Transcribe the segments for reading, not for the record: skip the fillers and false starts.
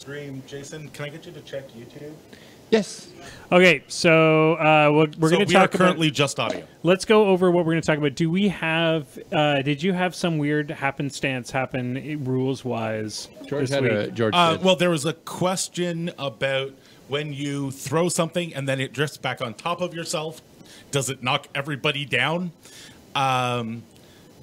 stream. Jason, can I get you to check YouTube? Yes. Okay, so we're going to talk currently just audio. Let's go over what we're going to talk about. Do we have? Did you have some weird happenstance happen rules wise? George had a George. Well, there was a question about when you throw something and then it drifts back on top of yourself. Does it knock everybody down?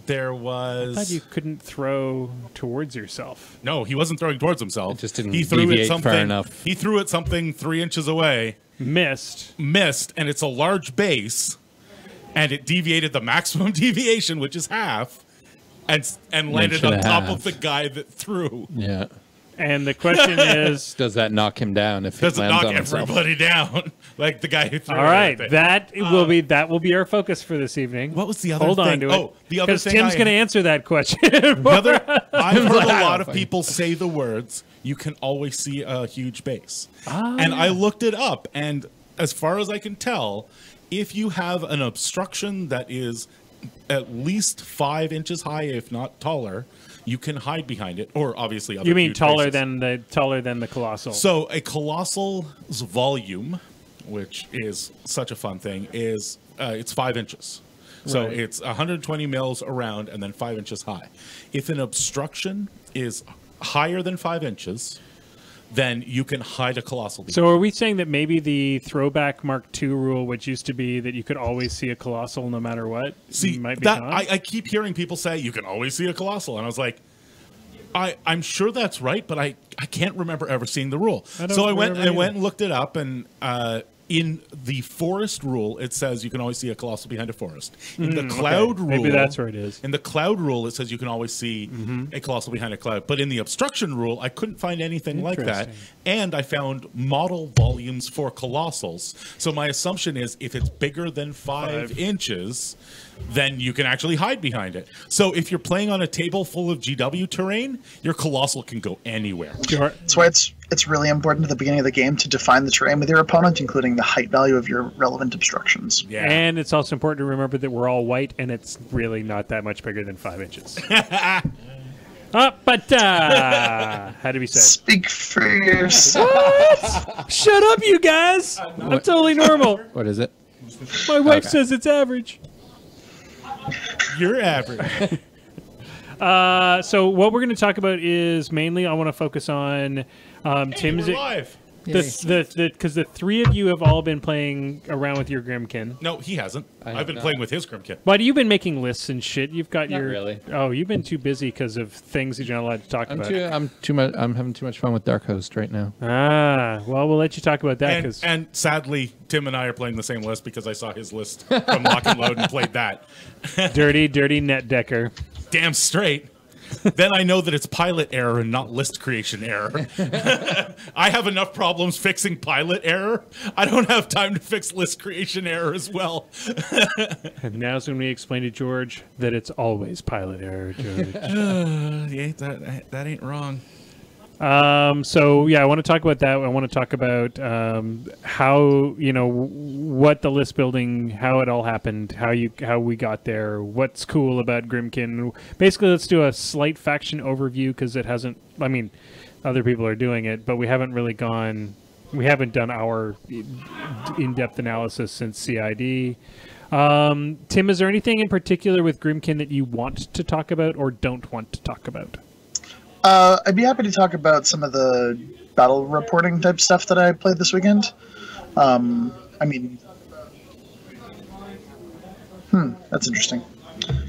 There was. I thought you couldn't throw towards yourself. No, he wasn't throwing towards himself. It just didn't he threw deviate it something, far enough. He threw it something 3 inches away. Missed, and it's a large base, and it deviated the maximum deviation, which is half, and landed on top of the guy that threw. Yeah. And the question is, does that knock him down if does it it lands knock on himself? everybody down like the guy who threw? All right, that will be our focus for this evening. What was the other Hold thing? on to it. Oh, the other thing. Tim's going to answer that question. I've heard a lot of people say the words, "You can always see a huge base," and I looked it up, and as far as I can tell, if you have an obstruction that is at least 5 inches high, if not taller, you can hide behind it, or obviously other. You mean huge taller bases. than the colossal? So a colossal's volume, which is such a fun thing, is it's 5 inches. So Right. it's 120 mils around and then 5 inches high. If an obstruction is higher than 5 inches, then you can hide a colossal beam. So are we saying that maybe the throwback Mark II rule, which used to be that you could always see a colossal no matter what, might be gone? I keep hearing people say you can always see a colossal, and I was like, I'm sure that's right, but I can't remember ever seeing the rule. So I went and looked it up, and in the forest rule, it says you can always see a colossal behind a forest. In the cloud rule, maybe that's where it is. In the cloud rule, it says you can always see a colossal behind a cloud. But in the obstruction rule, I couldn't find anything like that. And I found model volumes for colossals. So my assumption is if it's bigger than 5 inches, then you can actually hide behind it. So if you're playing on a table full of GW terrain, your colossal can go anywhere. That's why it's really important at the beginning of the game to define the terrain with your opponent, including the height value of your relevant obstructions. Yeah. And it's also important to remember that we're all white, and it's really not that much bigger than 5 inches. But how do we say? Speak for yourself. What? Shut up, you guys! I'm totally normal. What is it? My wife says it's average. You're average. So what we're going to talk about is mainly I want to focus on Tim's. We're live. Because the three of you have all been playing around with your Grimkin. No, he hasn't. I've been playing with his Grimkin. Why have you been making lists and shit? You've got Not your. really. Oh, you've been too busy because of things that you're not allowed to talk about. I'm having too much fun with Dark Host right now. Well, we'll let you talk about that. And sadly, Tim and I are playing the same list because I saw his list from Lock and Load and played that. dirty net decker. Damn straight. Then I know that it's pilot error and not list creation error. I have enough problems fixing pilot error. I don't have time to fix list creation error as well. And now's when we explain to George that it's always pilot error, George. Yeah, that ain't wrong. So yeah, I want to talk about that. I want to talk about how, what the list building, how it all happened, how we got there, what's cool about Grimkin. Basically, let's do a slight faction overview because it hasn't. I mean, other people are doing it, but we haven't really gone. We haven't done our in-depth analysis since CID. Tim, is there anything in particular with Grimkin that you want to talk about or don't want to talk about? I'd be happy to talk about some of the battle reporting type stuff that I played this weekend. That's interesting.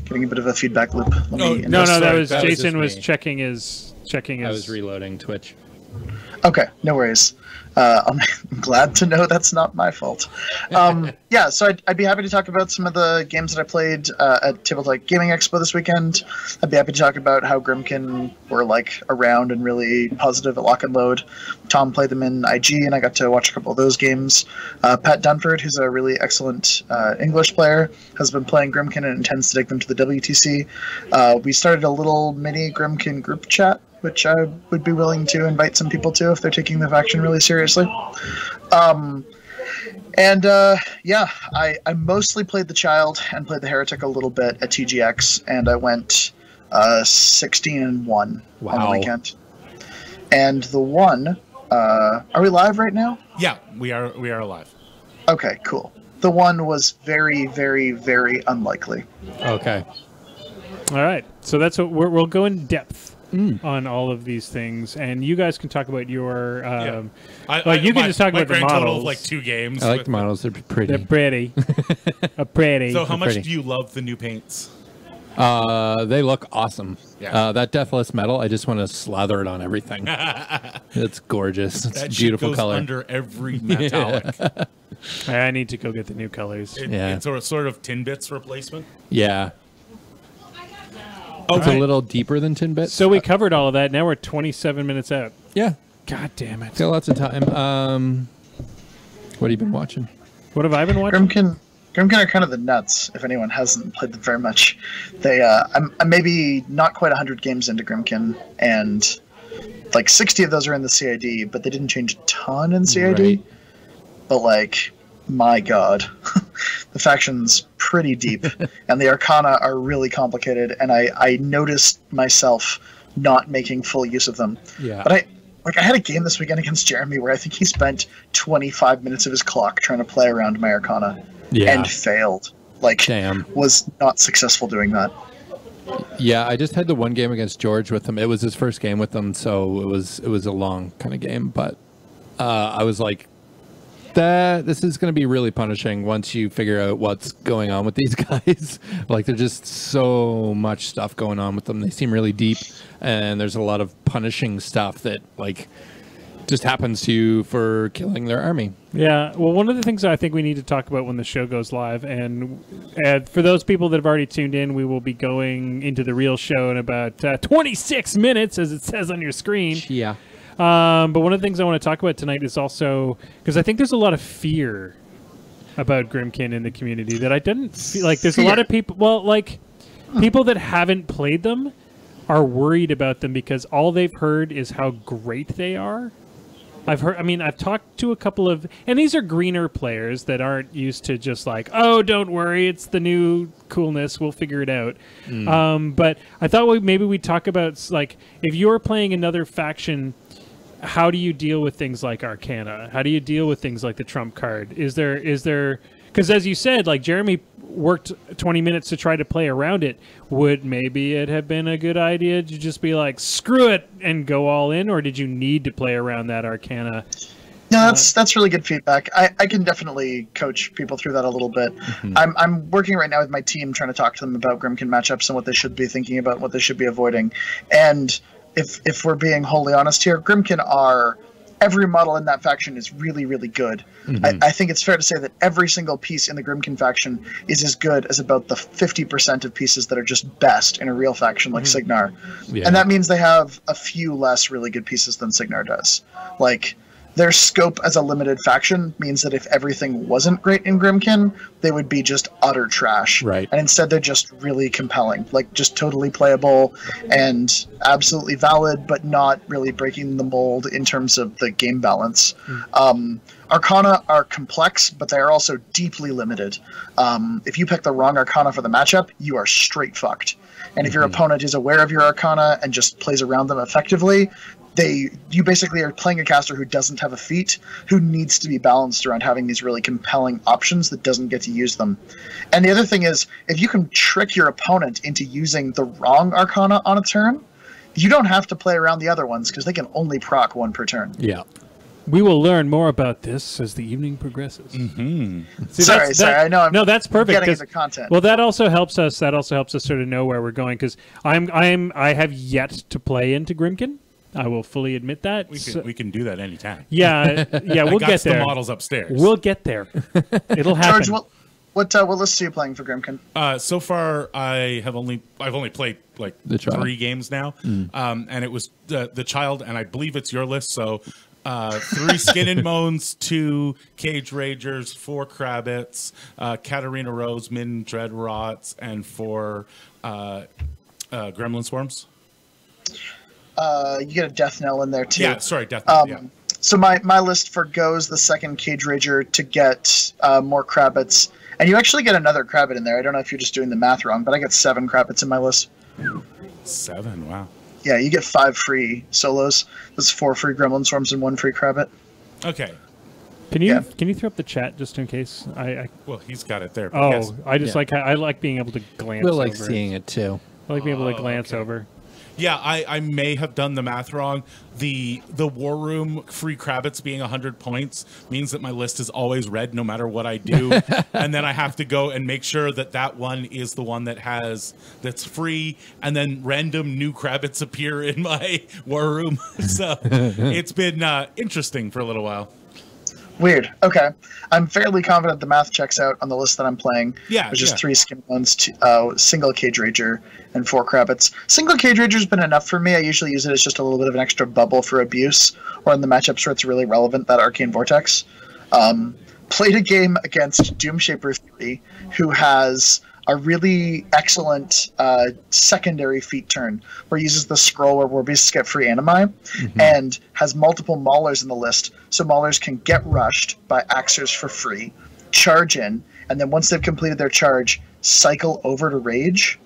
Getting a bit of a feedback loop. No, that was Jason was checking his. I was reloading Twitch. Okay, no worries. I'm glad to know that's not my fault. Yeah, so I'd be happy to talk about some of the games that I played at Tabletop Gaming Expo this weekend. I'd be happy to talk about how Grimkin were around and really positive at Lock and Load. Tom played them in IG, and I got to watch a couple of those games. Pat Dunford, who's a really excellent English player, has been playing Grimkin and intends to take them to the WTC. We started a little mini Grimkin group chat, which I would be willing to invite some people to if they're taking the faction really seriously. I mostly played the Child and played the Heretic a little bit at TGX, and I went 16-1 on the weekend. And the one, are we live right now? Yeah, we are alive. Okay, cool. The one was very, very, very unlikely. Okay. All right. So that's what we'll go in depth on all of these things, and you guys can talk about your. You can just talk about the grand total models. of like 2 games. I like the models. They're pretty. They're pretty. Pretty. So how much pretty. do you love the new paints? They look awesome. Yeah. That Deathless metal, I just want to slather it on everything. It's gorgeous. It's That a shit beautiful goes color. under every metallic. I need to go get the new colors. It's a sort of tin bits replacement. Yeah. Oh, It's a little deeper than Tin Bit. So we covered all of that. Now we're 27 minutes out. Yeah. God damn it. Got lots of time. What have you been watching? What have I been watching? Grimkin are kind of the nuts, if anyone hasn't played them very much. I'm maybe not quite 100 games into Grimkin, and like 60 of those are in the CID, but they didn't change a ton in CID. Right. But like, my god, the faction's pretty deep, and the Arcana are really complicated, and I noticed myself not making full use of them. Yeah. But I had a game this weekend against Jeremy where I think he spent 25 minutes of his clock trying to play around my Arcana. Yeah. And failed. Like, Damn. was not successful doing that. Yeah, I just had the one game against George with him. It was his first game with him, so it was a long kind of game. But I was like, this is going to be really punishing once you figure out what's going on with these guys. Like, there's just so much stuff going on with them. They seem really deep, and there's a lot of punishing stuff that, like, just happens to you for killing their army. Yeah, well, one of the things I think we need to talk about when the show goes live, and for those people that have already tuned in, we will be going into the real show in about 26 minutes, as it says on your screen. Yeah. But one of the things I want to talk about tonight is also, because I think there's a lot of fear about Grimkin in the community that I didn't feel like there's a lot of people, people that haven't played them are worried about them because all they've heard is how great they are. I've talked to a couple of, and these are greener players that aren't used to just like, oh, don't worry, it's the new coolness, we'll figure it out. But I thought maybe we'd talk about, like, if you're playing another faction, how do you deal with things like Arcana? How do you deal with things like the Trump card? Is there, because as you said, like, Jeremy worked 20 minutes to try to play around it. Would maybe it have been a good idea to just be like, screw it and go all in, or did you need to play around that Arcana? No, that's really good feedback. I can definitely coach people through that a little bit. I'm working right now with my team trying to talk to them about Grimkin matchups and what they should be thinking about, what they should be avoiding. And if we're being wholly honest here, Grimkin are... Every model in that faction is really, really good. I think it's fair to say that every single piece in the Grimkin faction is as good as about the 50% of pieces that are just best in a real faction like Signar. Yeah. And that means they have a few less really good pieces than Signar does. Like, their scope as a limited faction means that if everything wasn't great in Grimkin, they would be just utter trash. Right. And instead they're just really compelling, like just totally playable and absolutely valid, but not really breaking the mold in terms of the game balance. Arcana are complex, but they are also deeply limited. If you pick the wrong Arcana for the matchup, you are straight fucked. And if your opponent is aware of your Arcana and just plays around them effectively, you basically are playing a caster who doesn't have a feat, who needs to be balanced around having these really compelling options that doesn't get to use them. And the other thing is, if you can trick your opponent into using the wrong Arcana on a turn, you don't have to play around the other ones because they can only proc one per turn. Yeah. We will learn more about this as the evening progresses. See, Sorry, I know I'm that's perfect. getting into content. Well, that also helps us. That also helps us sort of know where we're going because I have yet to play into Grimkin. I will fully admit that. We can do that anytime. Yeah, we'll get there. The models upstairs. We'll get there. It'll happen. George, what list are you playing for Grimkin? So far, I've only played like The Child. 3 games now, and it was the Child, and I believe it's your list. So 3 Skin and Moans, 2 Cage Ragers, 4 Krabbits, Katarina Rose, Min Dread Rots, and 4 Gremlin Swarms. You get a Death Knell in there too. Yeah, sorry, Death Knell. Yeah. So my list forgoes the second Cage Rager to get more Krabbits. And you actually get another Krabbit in there. I don't know if you're just doing the math wrong, but I got 7 Krabbits in my list. 7, wow. Yeah, you get 5 free solos. That's 4 free Gremlin Swarms and 1 free Crabbit. Okay. Can you throw up the chat just in case? Well, he's got it there. Oh, yes. I just I like being able to glance. We'll like over seeing it too. I like being able to glance over. Yeah, I may have done the math wrong. The War Room free Crabbits being 100 points means that my list is always red no matter what I do. And then I have to go and make sure that one is the one that's free, and then random new Crabbits appear in my War Room. So it's been interesting for a little while. Weird. Okay. I'm fairly confident the math checks out on the list that I'm playing. Yeah. Which is 3 Skin Bones, single Cage Rager, and 4 Crabbits. Single Cage Rager's been enough for me. I usually use it as just a little bit of an extra bubble for abuse, or in the matchups where it's really relevant, that Arcane Vortex. Played a game against Doomshaper 3, who has a really excellent secondary feat turn where he uses the scroll where war beasts get free animi, and has multiple maulers in the list, so maulers can get rushed by axers for free, charge in, and then once they've completed their charge, cycle over to rage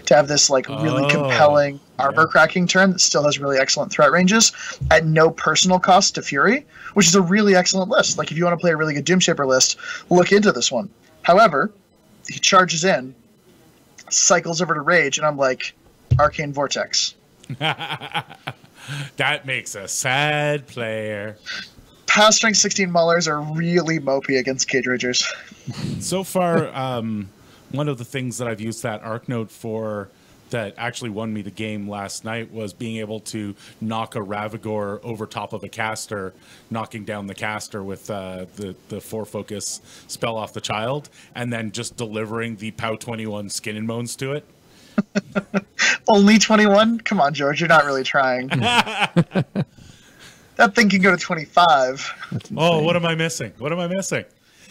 to have this like really compelling armor cracking turn that still has really excellent threat ranges at no personal cost to Fury, which is a really excellent list. Like if you want to play a really good Doomshaper list, look into this one. However, he charges in, cycles over to rage, and I'm like, Arcane Vortex. That makes a sad player. Past strength 16 Maulers are really mopey against Cage Ragers. So far, one of the things that I've used that Arc Node for that actually won me the game last night was being able to knock a Ravagore over top of a caster, knocking down the caster with the 4-focus spell off the child, and then just delivering the POW 21 Skin and Bones to it. Only 21? Come on, George, you're not really trying. That thing can go to 25. Oh, what am I missing?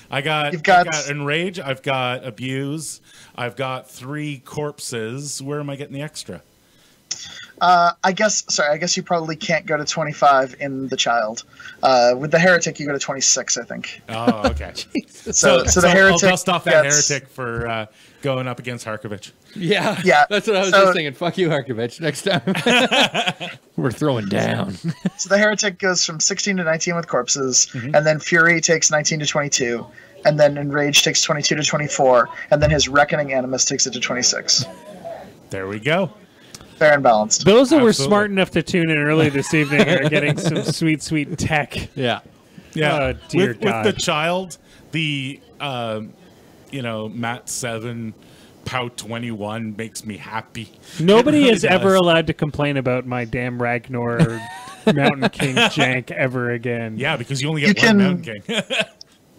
I got Enrage, I've got Abuse, I've got 3 Corpses. Where am I getting the extra? I guess you probably can't go to 25 in the child. With the Heretic, you go to 26, I think. Oh, okay. so the Heretic I'll dust off that Heretic for going up against Harkovich. Yeah, that's what I was just thinking. Fuck you, Harkovich. Next time. We're throwing down. So the Heretic goes from 16 to 19 with Corpses, and then Fury takes 19 to 22, and then Enrage takes 22 to 24, and then his Reckoning Animus takes it to 26. There we go. Fair and balanced. Those that were smart enough to tune in early this evening are getting some sweet, sweet tech. Yeah. Oh, dear God. With the child, the Mat 7 POW 21 makes me happy. Nobody really is ever allowed to complain about my damn Ragnar Mountain King jank ever again. Yeah, because you only get one Mountain King.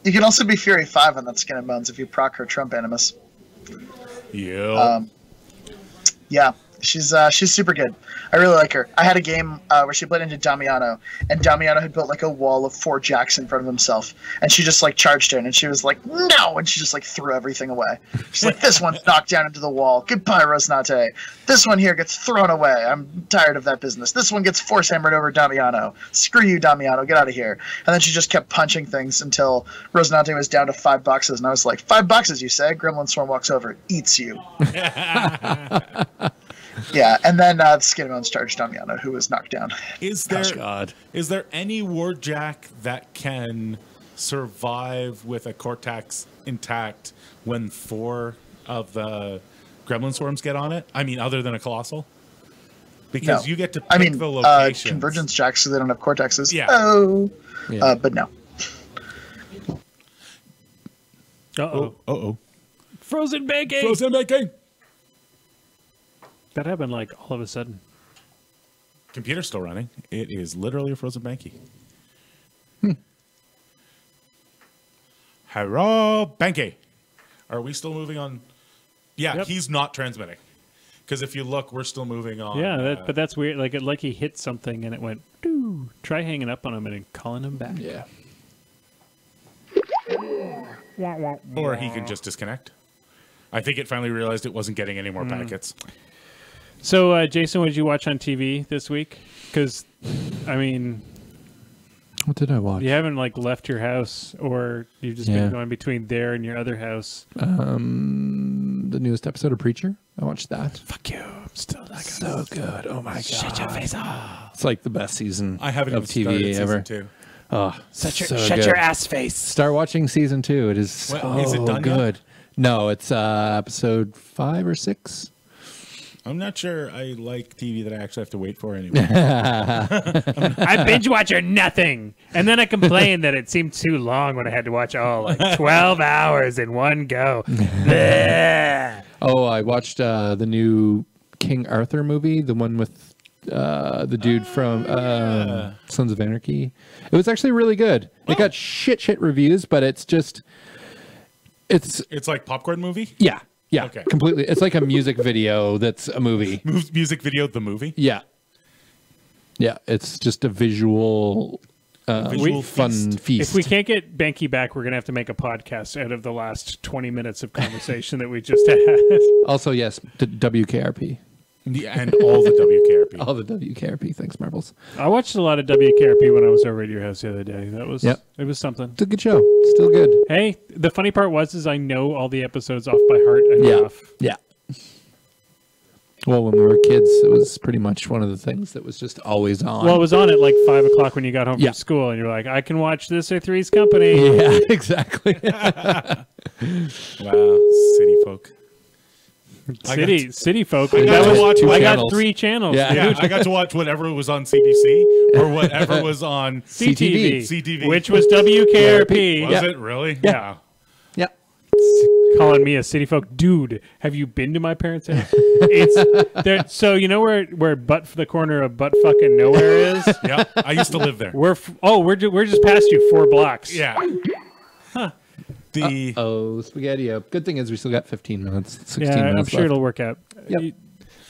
You can also be Fury 5 on that Skin and Bones if you proc her Trump Animus. Yeah. Yeah. She's super good. I really like her. I had a game where she played into Damiano, and Damiano had built like a wall of 4 jacks in front of himself, and she just like charged in, and she was like, no, and she just like threw everything away. She's like, this one's knocked down into the wall. Goodbye, Rosnate. This one here gets thrown away. I'm tired of that business. This one gets force hammered over Damiano. Screw you, Damiano. Get out of here. And then she just kept punching things until Rosnate was down to 5 boxes, and I was like, 5 boxes, you say? Gremlin Swarm walks over, eats you. Yeah, and then Skin and Bones charged Damiano, who was knocked down. Is there any Warjack that can survive with a Cortex intact when 4 of the Gremlin Swarms get on it? I mean, other than a Colossal? Because you get to pick the locations. Convergence Jacks, so they don't have Cortexes. Yeah. But no. Uh-oh. Frozen baking! That happened like all of a sudden. Computer's still running. It is literally a frozen banky. Hello, Banky. Are we still moving on? Yeah, Yep. He's not transmitting. Because if you look, we're still moving on. Yeah, but that's weird. Like he hit something and it went, doo. Try hanging up on him and calling him back. Yeah. Or he can just disconnect. I think it finally realized it wasn't getting any more packets. So, Jason, what did you watch on TV this week? Because, I mean, What did I watch? you haven't like left your house, or you've just been going between there and your other house. the newest episode of Preacher. I watched that. Fuck you. I'm still not So good. Oh my god. Shut your face off. It's like the best season I haven't of even TV ever. Season 2. Oh, Shut your ass face. Start watching season 2. It is so Is it done good. yet? No, it's episode 5 or 6. I'm not sure I like TV that I actually have to wait for anymore. I binge watch or nothing. And then I complained that it seemed too long when I had to watch all like 12 hours in one go. Bleh. Oh, I watched the new King Arthur movie, the one with the dude from Sons of Anarchy. It was actually really good. It got shit reviews, but it's It's like popcorn movie? yeah, Okay. completely. It's like a music video that's a movie. Music video, the movie? Yeah, it's just a visual, Visual fun feast. If we can't get Banky back, we're going to have to make a podcast out of the last 20 minutes of conversation that we just had. Also, yes, WKRP. And all the WKRP. All the WKRP. Thanks, Marbles. I watched a lot of WKRP when I was over at your house the other day. That was Yep. It was something. It's a good show. Still good. Hey, the funny part is I know all the episodes off by heart enough. Yeah. Well, when we were kids, it was pretty much one of the things that was just always on. Well, it was on at like 5 o'clock when you got home Yeah. from school, and you're like, I can watch this or Three's Company. yeah, exactly. Wow, city folk. City folk. I got to watch I got channels. 3 channels. Yeah. Yeah, I got to watch whatever was on CBC or whatever was on CTV, CTV. which was WKRP. Was Yeah. it really? Yeah. yeah. Calling me a city folk, dude. Have you been to my parents' house? It's there. So you know where the corner of butt fucking nowhere is. Yeah, I used to live there. We're just past you 4 blocks. Yeah. The Spaghetti-O. Good thing is we still got 15 minutes, 16 Yeah, minutes I'm sure left. it'll work out. Yep.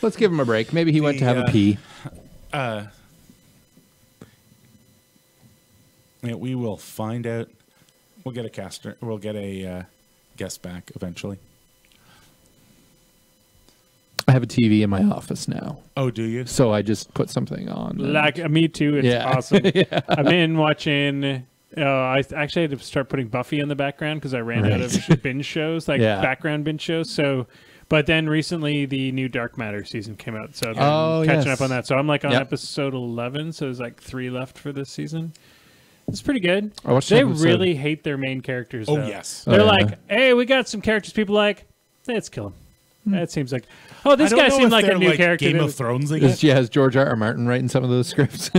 Let's give him a break. Maybe he went to have a pee. Yeah, we will find out. We'll get a caster. We'll get a guest back eventually. I have a TV in my office now, Oh, do you? so I just put something on. and- Like me too. It's Yeah. awesome. I've been watching. I actually had to start putting Buffy in the background because I ran out of binge shows, like Yeah. background binge shows. So, but then recently the new Dark Matter season came out, so I've been Oh, catching yes. up on that. So I'm like on Yep. episode 11, so there's like 3 left for this season. It's pretty good. I watched They an episode. really hate their main characters. Oh, though. yes. They're Oh, yeah. like, hey, we got some characters. People like, let's kill them. That seems like, oh, this I don't guy know seemed if like a they're new character. Game that of was- Thrones again. Has George R. Martin writing some of those scripts?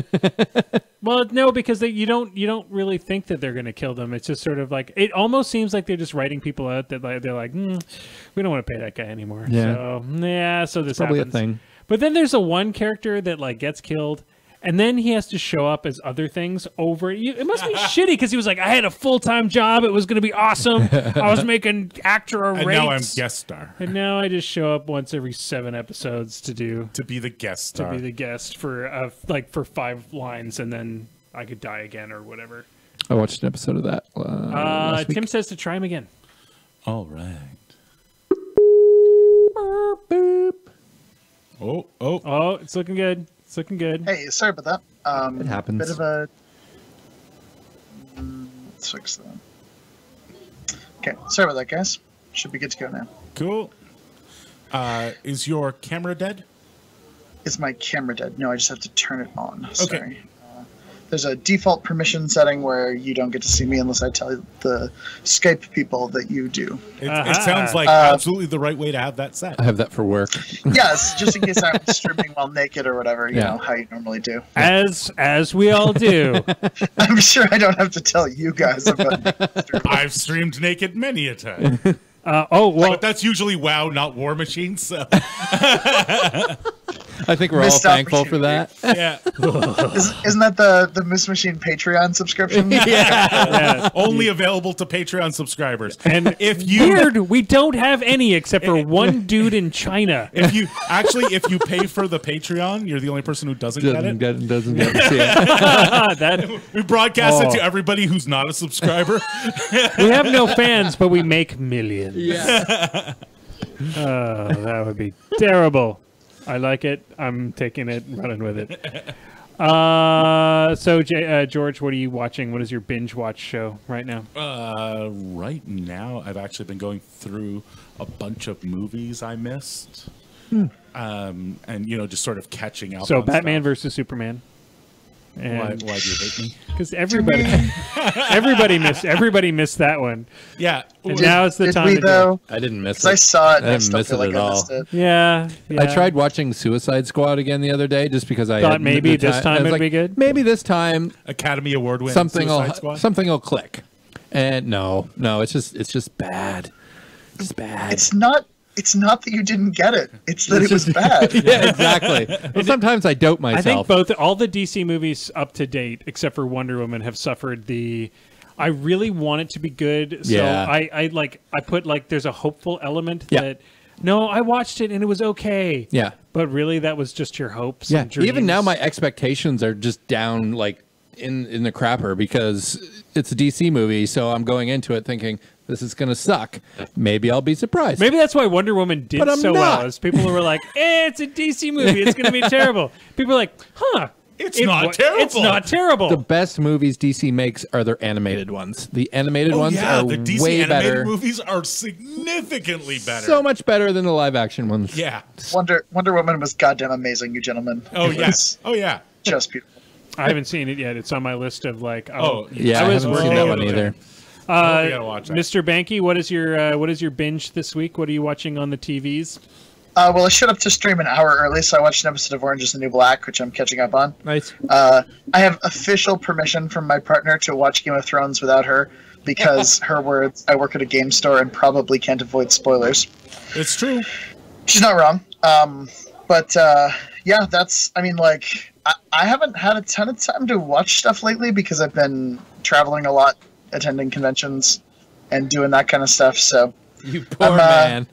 Well, no, because you don't really think that they're going to kill them. It's just sort of like it almost seems like they're just writing people out that they're like, we don't want to pay that guy anymore. Yeah. So this Probably happens. a thing. But then there's a one character that like gets killed, and then he has to show up as other things over. It must be shitty because he was like, I had a full-time job. It was going to be awesome. I was making actor rates. And now I'm guest star. And now I just show up once every 7 episodes to be the guest star. be the guest for for 5 lines, and then I could die again or whatever. I watched an episode of that last week. Tim says to try him again. All right. Boop. Oh. Oh, it's looking good. It's looking good. Hey, sorry about that. It happens. Bit of a. Let's fix that. Okay, sorry about that, guys. Should be good to go now. Cool. Is your camera dead? Is my camera dead? No, I just have to turn it on. Sorry. There's a default permission setting where you don't get to see me unless I tell the Skype people that you do. It sounds like absolutely the right way to have that set. I have that for work. Yes, just in case I'm streaming while naked or whatever, you Yeah. know, how you normally do. As we all do. I'm sure I don't have to tell you guys about it. I've streamed naked many a time. Well, But that's usually WoW, not War Machine. So I think we're all Missed thankful for that. yeah, Isn't that the Miss Machine Patreon subscription? yeah. only available to Patreon subscribers. And If you weird, we don't have any except for one dude in China. if you pay for the Patreon, you're the only person who doesn't get it. Doesn't get to see it. That We broadcast it to everybody who's not a subscriber. we have no fans, but we make millions. Yeah. Oh, that would be terrible. I like it. I'm taking it and running with it. George, what are you watching? What is your binge watch show right now? Right now, I've actually been going through a bunch of movies I missed, and just sort of catching up. So, on Batman stuff. versus Superman. Why do you hate me? Because everybody missed that one. Yeah, And now it's the Did time we to do though? I didn't miss I it. saw it. And I I didn't still miss feel it like at I all. missed it. Yeah. I tried watching Suicide Squad again the other day just because I Thought had maybe the this time I was it'd be good? Maybe this time Academy Award winning something Suicide will Squad. something will click. And no, it's just bad. It's bad. It's not that you didn't get it. It's that it was bad. Yeah, exactly. Well, sometimes I dope myself. I think all the DC movies up to date, except for Wonder Woman, have suffered the. I really want it to be good, so Yeah. I put there's a hopeful element Yeah. that. No, I watched it and it was okay. Yeah. But really, that was just your hopes. Yeah. And dreams. Even now, my expectations are just down in the crapper because it's a DC movie, so I'm going into it thinking this is going to suck. Maybe I'll be surprised. Maybe that's why Wonder Woman did But I'm so not. well. Is people were like, it's a DC movie. It's going to be terrible. People are like, huh. It's not terrible. It's not terrible. The best movies DC makes are their animated ones. The animated ones are the DC way animated better. movies are significantly better. So much better than the live action ones. Yeah. Wonder Woman was goddamn amazing, you gentlemen. Oh, It yeah. was Oh, yeah. just beautiful. I haven't seen it yet. It's on my list of Yeah, I was haven't seen working that on one it. either. We gotta watch that. Mr. Banky, what is your binge this week? What are you watching on the TVs? Well, I showed up to stream an hour early, so I watched an episode of Orange is the New Black, which I'm catching up on. Nice. I have official permission from my partner to watch Game of Thrones without her, because her words, I work at a game store and probably can't avoid spoilers. It's true. She's not wrong. Yeah, I haven't had a ton of time to watch stuff lately because I've been traveling a lot, attending conventions, and doing that kind of stuff. So You poor man.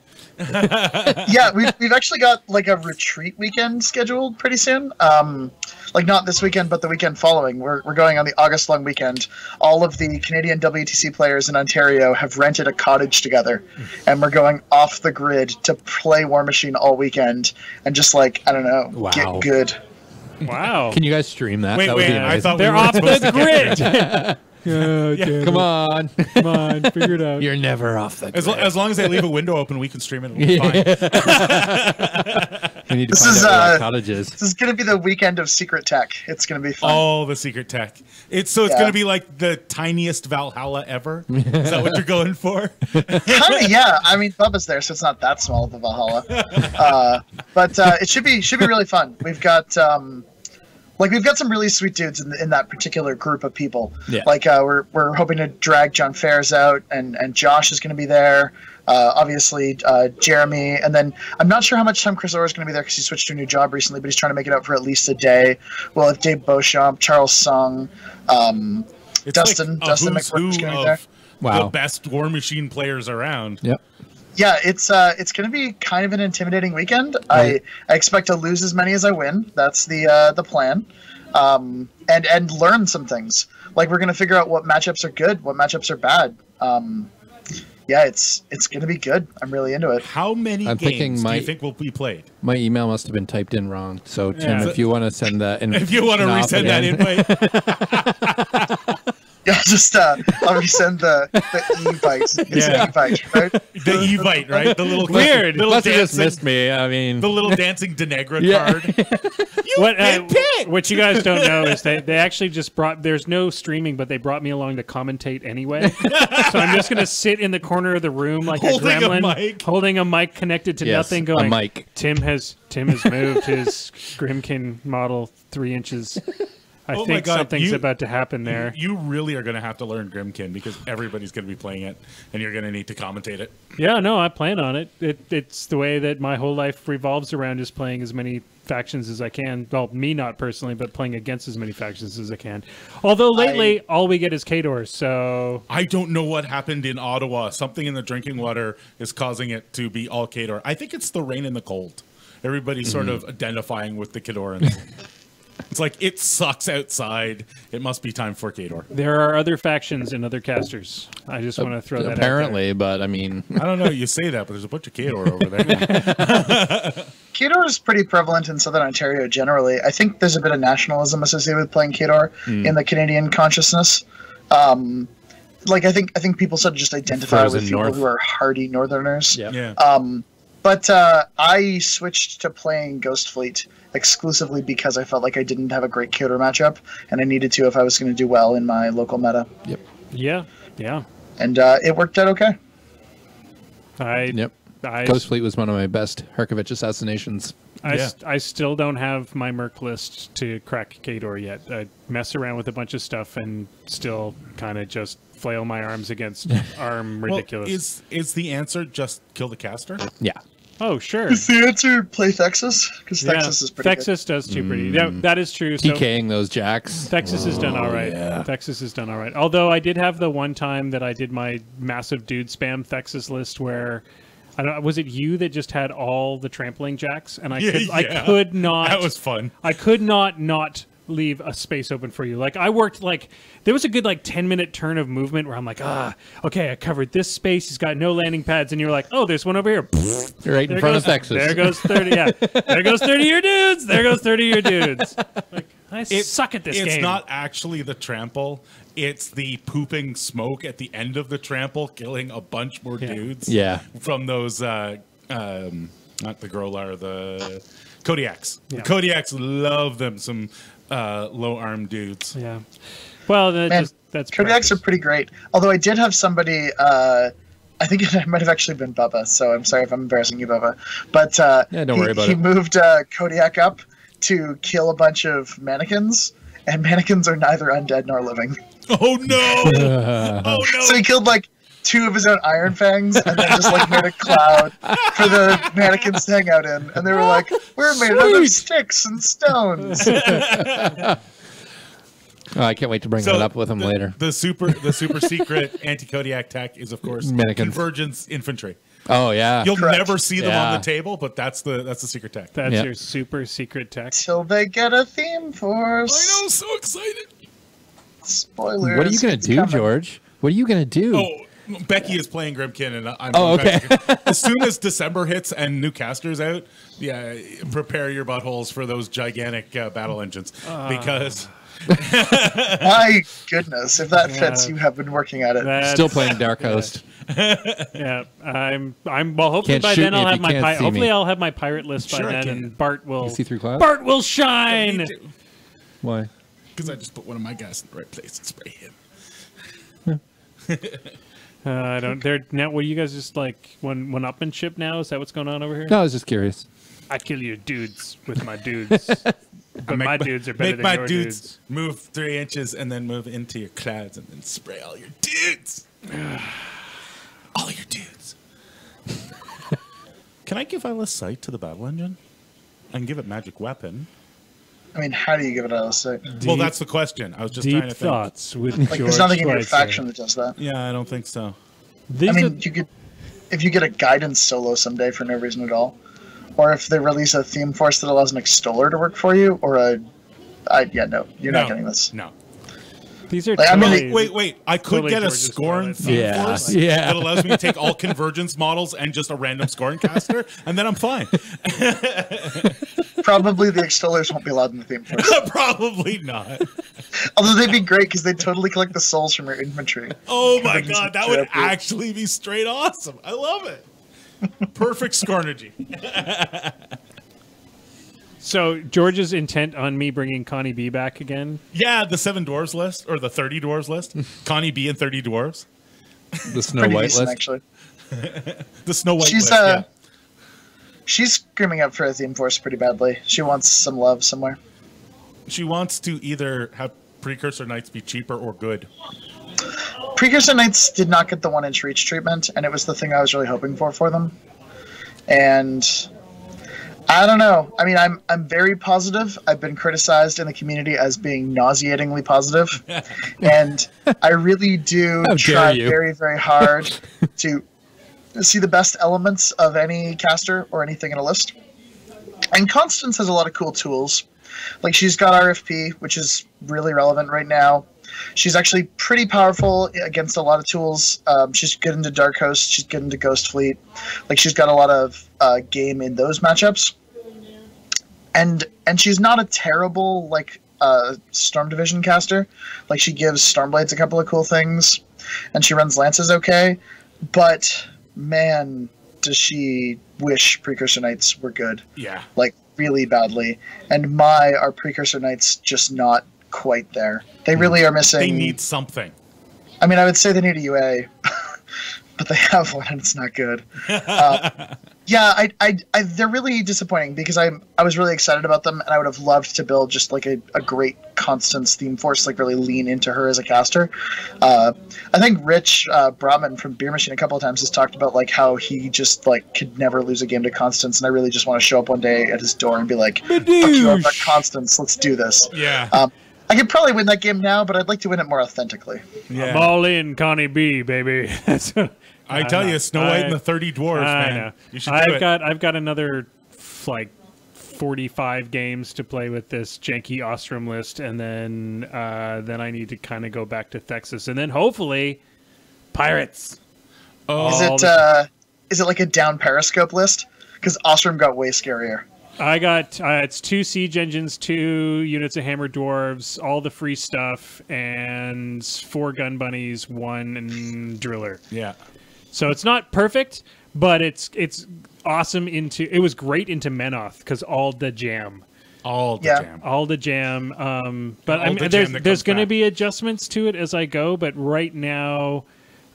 yeah, we've actually got a retreat weekend scheduled pretty soon. Not this weekend, but the weekend following. We're going on the August long weekend. All of the Canadian WTC players in Ontario have rented a cottage together, and we're going off the grid to play War Machine all weekend and just Wow. get good. Wow. Can you guys stream that? Wait, That would wait. be I nice. thought They're we were off supposed the to get grid. Come on. Come on, figure it out. You're never off the grid. As long as they leave a window open, we can stream it. It'll be fine. We need to This find is, out where that cottage is. This is going to be the weekend of secret tech. It's going to be fun. All the secret tech. It's Yeah. going to be like the tiniest Valhalla ever. Is that what you're going for? Kind of, yeah. I mean, Bubba's there, so it's not that small of a Valhalla. But it should be really fun. We've got some really sweet dudes in that particular group of people. Yeah. We're hoping to drag John Fares out, and Josh is going to be there. Obviously, Jeremy, and then I'm not sure how much time Chris Orr is going to be there because he switched to a new job recently, but he's trying to make it out for at least a day. We'll have Dave Beauchamp, Charles Sung, It's Dustin like a who's McWhirter's who going to be there. of Wow. the best War Machine players around. Yep. Yeah, it's going to be kind of an intimidating weekend. I expect to lose as many as I win. That's the plan, and learn some things. We're going to figure out what matchups are good, what matchups are bad. Yeah, it's going to be good. I'm really into it. How many I'm thinking games do my- you think will be played? My email must have been typed in wrong. So, Tim, Yeah. if you want to send that in. If you want to off resend that again. invite, Yeah, just I'll resend the e-bite. It's Yeah. an e-bite, right? the Evite, right? The little Weird. little Unless you just dancing, missed me. I mean, the little dancing Denegra Yeah. card. What you guys don't know is they actually just brought. There's no streaming, but they brought me along to commentate anyway. So I'm just gonna sit in the corner of the room like Holding a a gremlin, mic. holding a mic connected to Yes, nothing. a Going, mic. Tim has moved his Grimkin model 3 inches. I Oh my think God, something's you- about to happen there. You really are going to have to learn Grimkin because everybody's going to be playing it, and you're going to need to commentate it. Yeah, no, I plan on it. It's the way that my whole life revolves around, just playing as many factions as I can. Well, me not personally, but playing against as many factions as I can. Although lately, all we get is Khadors, so... I don't know what happened in Ottawa. Something in the drinking water is causing it to be all Khador. I think it's the rain and the cold. Everybody's sort of identifying with the Khadorans. It's like, it sucks outside. It must be time for Khador. There are other factions and other casters. I just want to throw that out there. apparently, but I mean, I don't know. You say that, but there's a bunch of Khador over there. Khador is pretty prevalent in Southern Ontario generally. I think there's a bit of nationalism associated with playing Khador in the Canadian consciousness. Like I think people sort of just identify with people who are hardy Northerners. Yeah. But I switched to playing Ghost Fleet exclusively because I felt like I didn't have a great Khador matchup, and I needed to if I was going to do well in my local meta. Yep. Yeah. And it worked out okay. Ghost Fleet was one of my best Herkovich assassinations. I still don't have my Merc list to crack Khador yet. I mess around with a bunch of stuff and still kind of just flail my arms against arm ridiculous. Well, is the answer just kill the caster? Yeah. Oh, sure. Is the answer play Thexus? Because Thexus is pretty Thexus does too pretty. That is true. So TKing those jacks. Thexus has done all right. Yeah. Thexus has done all right. Although I did have the one time that I did my massive dude spam Thexus list where... I don't. Was it you that just had all the trampling jacks? And I could not. That was fun. I could not leave a space open for you. Like I worked there was a good 10-minute turn of movement where I'm like, okay, I covered this space. He's got no landing pads, and you're like, oh, there's one over here. Right in front of Texas. There goes 30. Yeah, there goes 30 of your dudes. There goes 30 of your dudes. Like I suck at this game. It's not actually the trample. It's the pooping smoke at the end of the trample, killing a bunch more dudes. Yeah. From those, not the Grolar, the Kodiaks. Yeah. The Kodiaks love them some low arm dudes. Yeah. Well, that's Kodiaks are pretty great. Although I did have somebody. I think it might have actually been Bubba. So I'm sorry if I'm embarrassing you, Bubba. But don't worry about it. He moved Kodiak up to kill a bunch of mannequins, and mannequins are neither undead nor living. Oh no! Oh no! So he killed 2 of his own Iron Fangs, and then just made a cloud for the mannequins to hang out in. And they were like, "We're made out of sticks and stones." I can't wait to bring that up with him later. The super secret anti-Kodiak tech is, of course, Convergence Infantry. Oh yeah, you'll never see them on the table, but that's the secret tech. That's your super secret tech. Till they get a theme force. I know, so excited. Spoilers. What are you gonna do, George? What are you gonna do? Oh, Becky is playing Grimkin, and I'm. Oh, okay. As soon as December hits and new casters out, prepare your buttholes for those gigantic battle engines because. My goodness, if that fits, you have been working at it. Still playing Dark Host. Yeah, I'm. Well, hopefully by then I'll have my. Hopefully I'll have my pirate list by then, and Bart will. See through clouds? Bart will shine. Why? Because I just put one of my guys in the right place and spray him. I don't. They're now. What, you guys just one-upmanship now? Is that what's going on over here? No, I was just curious. I kill your dudes with my dudes, but my dudes are better than your dudes. Move 3 inches and then move into your clouds and then spray all your dudes. All your dudes. Can I give Eyeless Sight to the battle engine? I can give it magic weapon. I mean, how do you give it a sight? Well, that's the question. I was just trying to think. Thoughts with George there's nothing in your Schweizer. faction that does that. Yeah, I don't think so. You could, if you get a guidance solo someday for no reason at all, or if they release a theme force that allows an extoller to work for you, or you're not getting this. No. These are wait. I could get a Scorn theme force that allows me to take all convergence models and just a random Scorn caster, and then I'm fine. Probably the extollers won't be allowed in the theme force. Probably not. Although they'd be great because they'd totally collect the souls from your infantry. Oh my god, that would actually be straight awesome. I love it. Perfect Scornergy. So George's intent on me bringing Connie B back again? Yeah, the 7 dwarves list or the 30 dwarves list. Connie B and 30 dwarves. The Snow White list, actually. The Snow White list. Yeah. She's screaming up for a theme force pretty badly. She wants some love somewhere. She wants to either have Precursor Knights be cheaper or good. Precursor Knights did not get the 1-inch reach treatment, and it was the thing I was really hoping for them. And I don't know. I mean, I'm very positive. I've been criticized in the community as being nauseatingly positive, and I really do try very, very hard to see the best elements of any caster or anything in a list. And Constance has a lot of cool tools. Like, she's got RFP, which is really relevant right now. She's actually pretty powerful against a lot of tools. She's good into Dark Host. She's good into Ghost Fleet. Like, she's got a lot of game in those matchups. and she's not a terrible like Storm Division caster. Like she gives Stormblades a couple of cool things, and she runs Lances okay. But man, does she wish Precursor Knights were good? Yeah, like really badly. And our Precursor Knights just not quite there. They really are missing. They need something. I mean, I would say they need a UA, but they have one and it's not good. Yeah, they're really disappointing because I was really excited about them, and I would have loved to build just like a great Constance theme force, like really lean into her as a caster. I think Rich Brahman from Beer Machine a couple of times has talked about like how he just like could never lose a game to Constance, and I really just want to show up one day at his door and be like, "Fuck you, I've got Constance, let's do this." Yeah. I could probably win that game now, but I'd like to win it more authentically. Yeah. I'm all in, Connie B, baby. I tell you, Snow White and the 30 Dwarves, man. You should do it. I've got another like 45 games to play with this janky Ostrom list, and then I need to kind of go back to Thexus, and then hopefully Pirates. Oh, is it like a down Periscope list? Because Ostrom got way scarier. I got it's 2 siege engines, 2 units of hammer dwarves, all the free stuff, and 4 gun bunnies, 1 driller. Yeah. So it's not perfect, but it's awesome it was great into Menoth because all the jam. All the jam. But I mean, there's going to be adjustments to it as I go, but right now,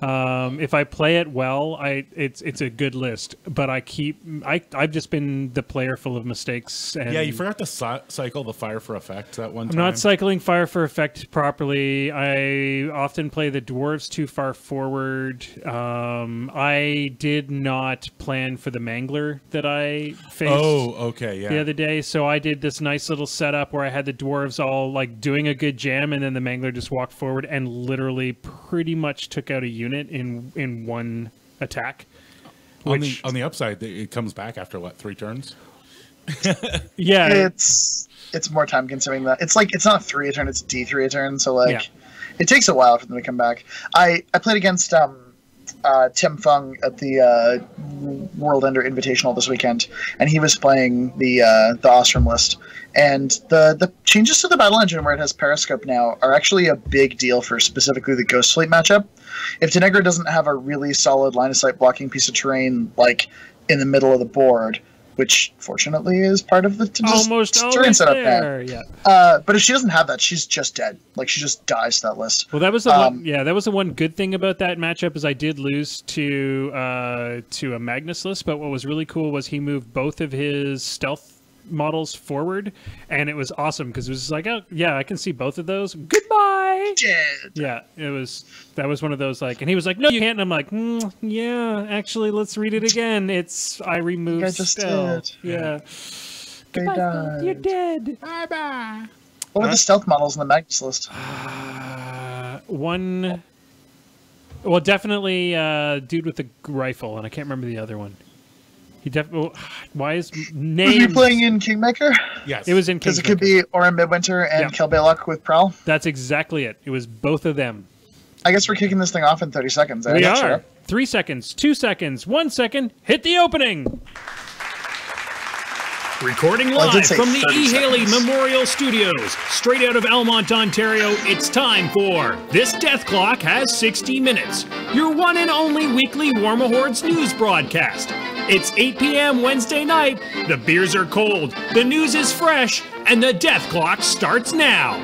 if I play it well, it's a good list. But I've just been the player full of mistakes. And yeah, you forgot to cycle the Fire for Effect that one time. I'm not cycling Fire for Effect properly. I often play the dwarves too far forward. I did not plan for the Mangler that I faced. Oh, okay, yeah. The other day, so I did this nice little setup where I had the dwarves all like doing a good jam, and then the Mangler just walked forward and literally pretty much took out a unit in one attack. On the upside, it comes back after what, 3 turns? Yeah, it's more time consuming. That it's like it's not 3 a turn, it's D3 a turn. So like, it takes a while for them to come back. I played against Tim Fung at the World Ender Invitational this weekend, and he was playing the Ostrom list. And the changes to the battle engine where it has Periscope now are actually a big deal for specifically the Ghost Fleet matchup. If Tenegro doesn't have a really solid line of sight blocking piece of terrain like in the middle of the board, which fortunately is part of the terrain setup now. Yeah. But if she doesn't have that, she's just dead. Like she just dies to that list. Well, that was the one. Yeah, that was the one good thing about that matchup is I did lose to a Magnus list, but what was really cool was he moved both of his stealth models forward, and it was awesome because it was just like, oh yeah, I can see both of those. Goodbye. Dead. Yeah, that was one of those like, and he was like, no, you can't. And I'm like, yeah, actually, let's read it again. I removed spell. Yeah. They died. You're dead. Bye bye. What were the stealth models in the Magnus list? One. Well, definitely dude with the rifle, and I can't remember the other one. He definitely. Why is name? Was he playing in Kingmaker? Yes, it was in Kingmaker. Because it could be Orin Midwinter and Kel Baylock with Prowl. That's exactly it. It was both of them. I guess we're kicking this thing off in 30 seconds. We are. Sure. 3 seconds, 2 seconds, 1 second. Hit the opening. Recording live from the E. Haley Memorial Studios, straight out of Elmont, Ontario, it's time for This Death Clock Has 60 Minutes, your one and only weekly Warma Hordes news broadcast. It's 8 p.m. Wednesday night, the beers are cold, the news is fresh, and the death clock starts now.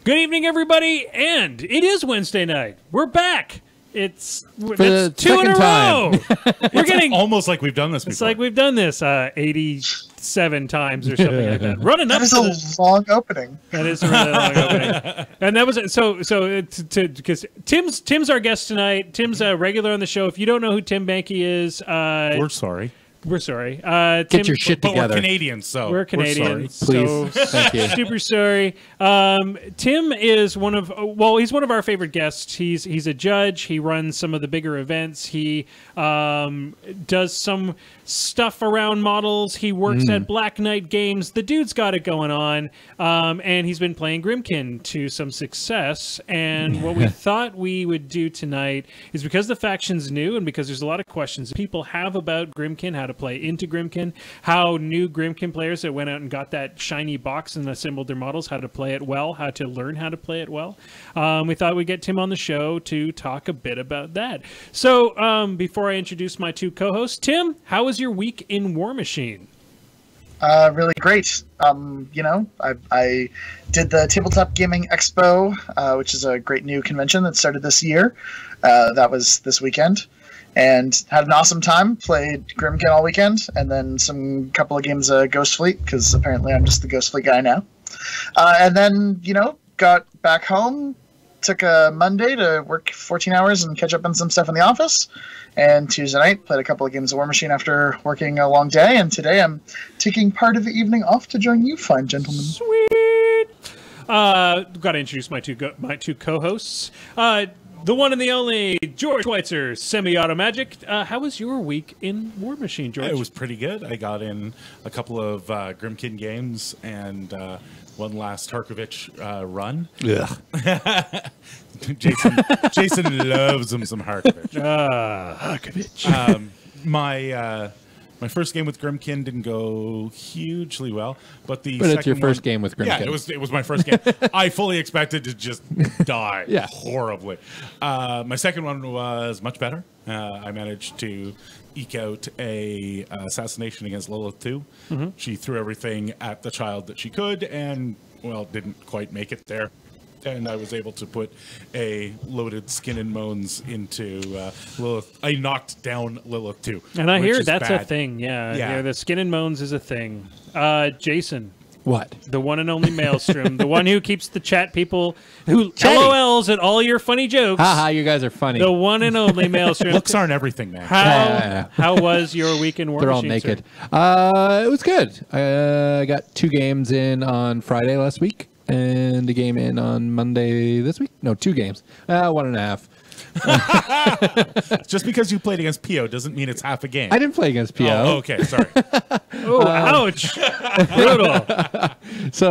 Good evening, everybody, and it is Wednesday night. We're back. It's 2 in a row. We're getting almost like we've done this before. It's like we've done this 87 times or something like that. Running up. That is a long opening. That is a really long opening. And that was so because Tim's our guest tonight. Tim's a regular on the show. If you don't know who Tim Banky is, we're sorry. We're sorry. Get Tim, your shit together. But we're Canadians, so we're Canadians. Please, so thank you. Super sorry. Tim is he's one of our favorite guests. He's a judge. He runs some of the bigger events. He does some stuff around models. He works at Black Knight Games. The dude's got it going on, and he's been playing Grimkin to some success. And what we thought we would do tonight is because the faction's new and because there's a lot of questions people have about Grimkin, how to play into Grimkin, how new Grimkin players that went out and got that shiny box and assembled their models, how to play it well, how to learn how to play it well. We thought we'd get Tim on the show to talk a bit about that. So before I introduce my two co-hosts, Tim, how was your week in War Machine? Really great. I did the Tabletop Gaming Expo, which is a great new convention that started this year. That was this weekend, and had an awesome time. Played Grimkin all weekend, and then some couple of games of Ghost Fleet, because apparently I'm just the Ghost Fleet guy now. And then, got back home, took a Monday to work 14 hours and catch up on some stuff in the office. And Tuesday night, played a couple of games of War Machine after working a long day. And today I'm taking part of the evening off to join you fine gentlemen. Sweet. Got to introduce my two co-hosts. The one and the only George Schweizer, Semi-Auto Magic. How was your week in War Machine, George? It was pretty good. I got in a couple of Grimkin games and one last Tarkovich run. Ugh. Jason loves him some Harkovich. Harkovich. My first game with Grimkin didn't go hugely well, but it's your first game with Grimkin. Yeah, it was my first game. I fully expected to just die horribly. My second one was much better. I managed to eke out a assassination against Lilith 2. Mm-hmm. She threw everything at the child that she could, and didn't quite make it there. And I was able to put a loaded Skin and Moans into Lilith. I knocked down Lilith 2. And I hear that's bad. a thing. Yeah, the Skin and Moans is a thing. Jason. What? The one and only Maelstrom. The one who keeps the chat people who Chatty. LOLs at all your funny jokes. Haha, you guys are funny. The one and only Maelstrom. Looks aren't everything, man. How was your week in War They're Machine? all naked. It was good. I got 2 games in on Friday last week. And a game in on Monday this week? No, 2 games. 1.5. Just because you played against PO doesn't mean it's half a game. I didn't play against PO. Oh, okay, sorry. Oh, ouch. Brutal. So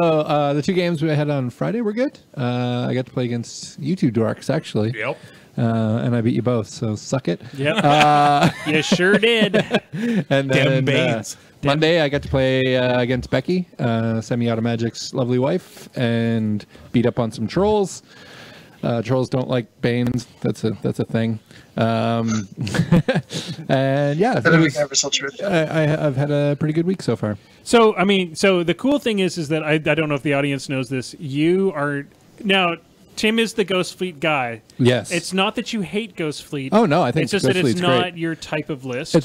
the 2 games we had on Friday were good. I got to play against you 2 dorks, actually. Yep. And I beat you both, so suck it. Yep. You sure did. And then Banes. Monday, I got to play against Becky, Semi-Auto Magic's lovely wife, and beat up on some trolls. Trolls don't like Banes. That's a thing. And yeah, Universal truth. I've had a pretty good week so far. So the cool thing is that I don't know if the audience knows this. You are now. Tim is the Ghost Fleet guy. Yes. It's not that you hate Ghost Fleet. Oh no, I think it's just Ghost that it's Fleet's not great. your type of list.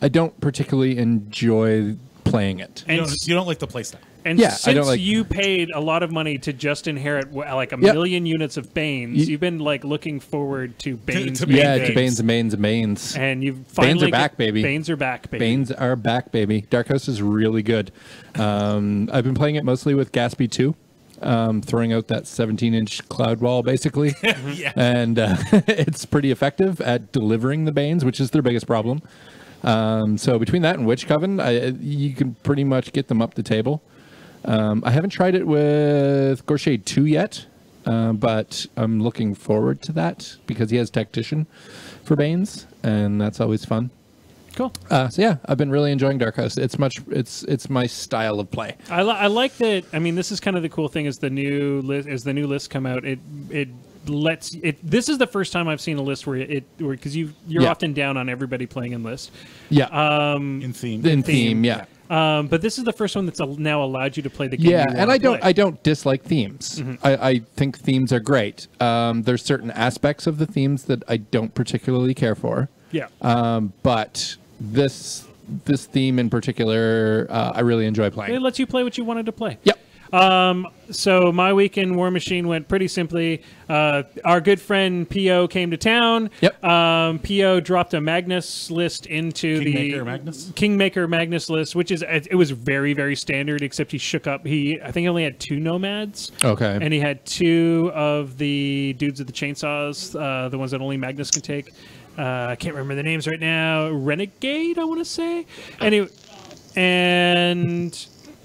I don't particularly enjoy playing it. And You don't like the playstyle. And Yeah, I since don't like- you paid a lot of money to just inherit like a million units of Banes, you've been like looking forward to Banes. To Yeah, Banes. to Banes and Banes and Banes. And you've finally are back, baby. Banes are back, baby. Banes are back, baby. Dark Host is really good. I've been playing it mostly with Gatsby 2. Throwing out that 17-inch cloud wall, basically. Yeah. And it's pretty effective at delivering the Banes, which is their biggest problem. So between that and Witch Coven, you can pretty much get them up the table. I haven't tried it with Gorshade 2 yet, but I'm looking forward to that because he has Tactician for Banes, and that's always fun. Cool. So yeah, I've been really enjoying Dark Host. It's my style of play. I like that. I mean, this is kind of the cool thing as the new lists come out. It lets it. This is the first time I've seen a list where because you're often down on everybody playing in list. Yeah. In theme. In theme, yeah. But this is the first one that's now allowed you to play the game. Yeah, you and wanna play. I don't dislike themes. Mm-hmm. I think themes are great. There's certain aspects of the themes that I don't particularly care for. Yeah. But this theme in particular, I really enjoy playing. It lets you play what you wanted to play. Yep. So my week in War Machine went pretty simply. Our good friend PO came to town. Yep. PO dropped a Magnus list into Kingmaker Magnus list, which it was very, very standard, except he shook up. I think he only had 2 nomads. Okay. And he had 2 of the dudes with the chainsaws, the ones that only Magnus can take. I can't remember the names right now. Renegade, I want to say. Anyway, and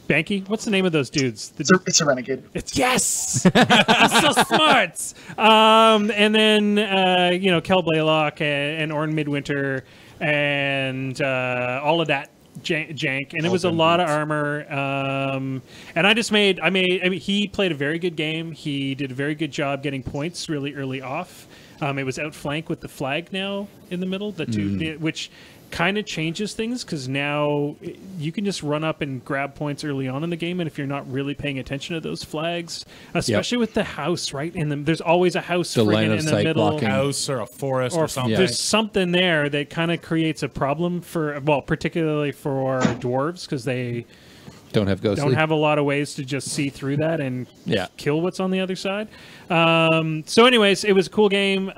Banky, what's the name of those dudes? It's a renegade. Yes, I'm so smart. And then Kel Blaylock and Orn Midwinter and all of that jank, and it was a lot of armor. And I mean, he played a very good game. He did a very good job getting points really early off. It was outflanked with the flag now in the middle, which kind of changes things, because now you can just run up and grab points early on in the game, and if you're not really paying attention to those flags, especially with the house, right? There's always a house in the middle. Blocking. House or a forest or something. There's something there that kind of creates a problem particularly for dwarves, because they don't have a lot of ways to just see through that and kill what's on the other side. So anyways, it was a cool game.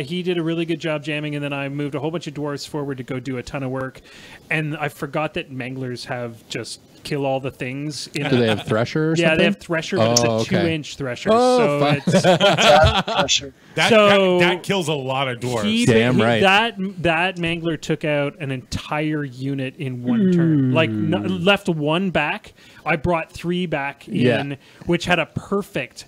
He did a really good job jamming, and then I moved a whole bunch of dwarves forward to go do a ton of work. And I forgot that manglers have just kill all the things. Do they have Thresher or something? Yeah, they have Thresher, but it's a 2-inch Thresher. Oh, so it's... That kills a lot of dwarves. That mangler took out an entire unit in one turn. Like, left one back. I brought 3 back in, which had a perfect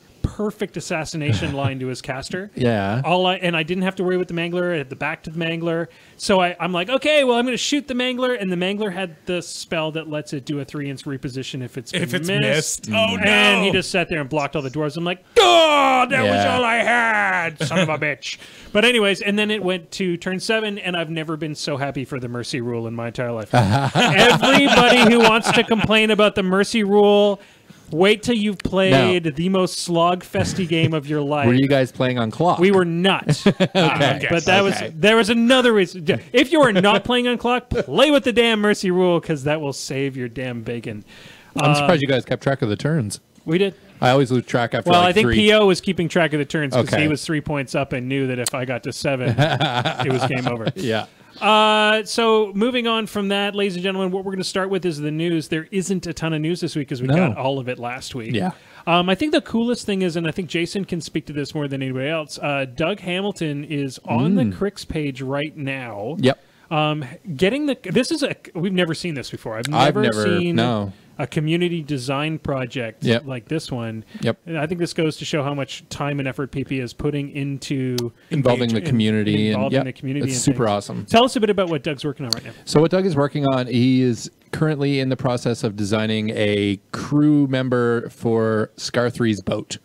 assassination line to his caster. Yeah. And I didn't have to worry with the mangler. I had the back to the mangler. So I'm like, okay, well, I'm going to shoot the mangler. And the mangler had the spell that lets it do a 3-inch reposition if it's missed. Oh, no. And he just sat there and blocked all the dwarves. I'm like, oh, that was all I had, son of a bitch. But anyways, and then it went to turn 7, and I've never been so happy for the mercy rule in my entire life. Everybody who wants to complain about the mercy rule, wait till you've played the most slog-festy game of your life. Were you guys playing on clock? We were not. Okay. But there was another reason. If you are not playing on clock, play with the damn mercy rule, because that will save your damn bacon. I'm surprised you guys kept track of the turns. We did. I always lose track after I think 3. PO was keeping track of the turns, because he was 3 points up and knew that if I got to 7, it was game over. Yeah. So moving on from that, ladies and gentlemen, what we're going to start with is the news. There isn't a ton of news this week because we got all of it last week. Yeah. I think the coolest thing is, and I think Jason can speak to this more than anybody else, Doug Hamilton is on the Crix page right now. Yep. We've never seen this before. I've never seen a community design project like this one. Yep. And I think this goes to show how much time and effort PP is putting into involving the community. The community. It's super awesome. Tell us a bit about what Doug's working on right now. So what Doug is working on, he is currently in the process of designing a crew member for Scar 3's boat.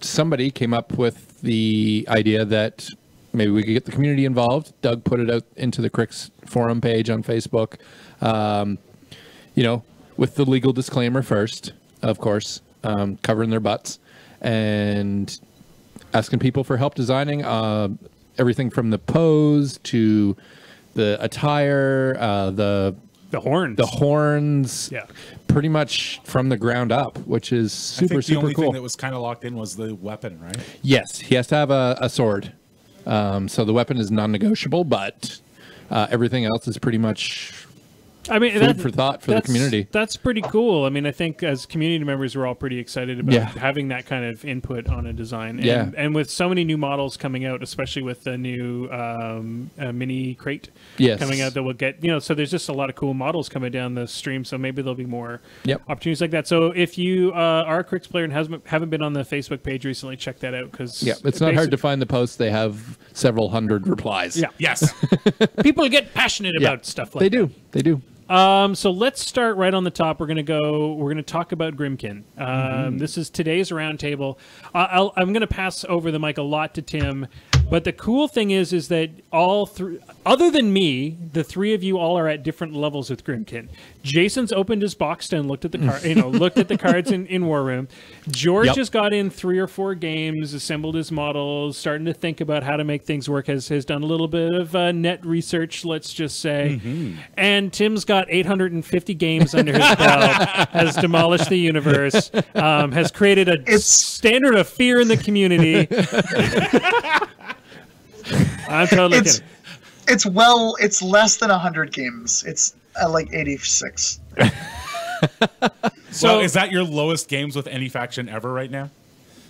Somebody came up with the idea that maybe we could get the community involved. Doug put it out into the Crix forum page on Facebook. With the legal disclaimer first, of course, covering their butts and asking people for help designing everything from the pose to the attire, the horns, pretty much from the ground up, which is super cool. The only thing that was kind of locked in was the weapon, right? Yes, he has to have a sword. So the weapon is non-negotiable, but everything else is pretty much food for thought for the community. That's pretty cool. I mean, I think as community members, we're all pretty excited about having that kind of input on a design. And with so many new models coming out, especially with the new mini crate coming out that we'll get, so there's just a lot of cool models coming down the stream. So maybe there'll be more opportunities like that. So if you are a Crix player and haven't been on the Facebook page recently, check that out. Because it's not hard to find the posts. They have several hundred replies. Yeah. Yes. People get passionate about stuff like that. They do. So let's start right on the top. We're going to talk about Grimkin. This is today's roundtable. I'm going to pass over the mic a lot to Tim, but the cool thing is that all three, other than me, the three of you all are at different levels with Grimkin. Jason's opened his box and looked at the looked at the cards in War Room. George has got in 3 or 4 games, assembled his models, starting to think about how to make things work. Has done a little bit of net research, let's just say. And Tim's got 850 games under his belt, has demolished the universe, has created a standard of fear in the community. I'm totally kidding. It's less than 100 games. It's like 86. So is that your lowest games with any faction ever right now?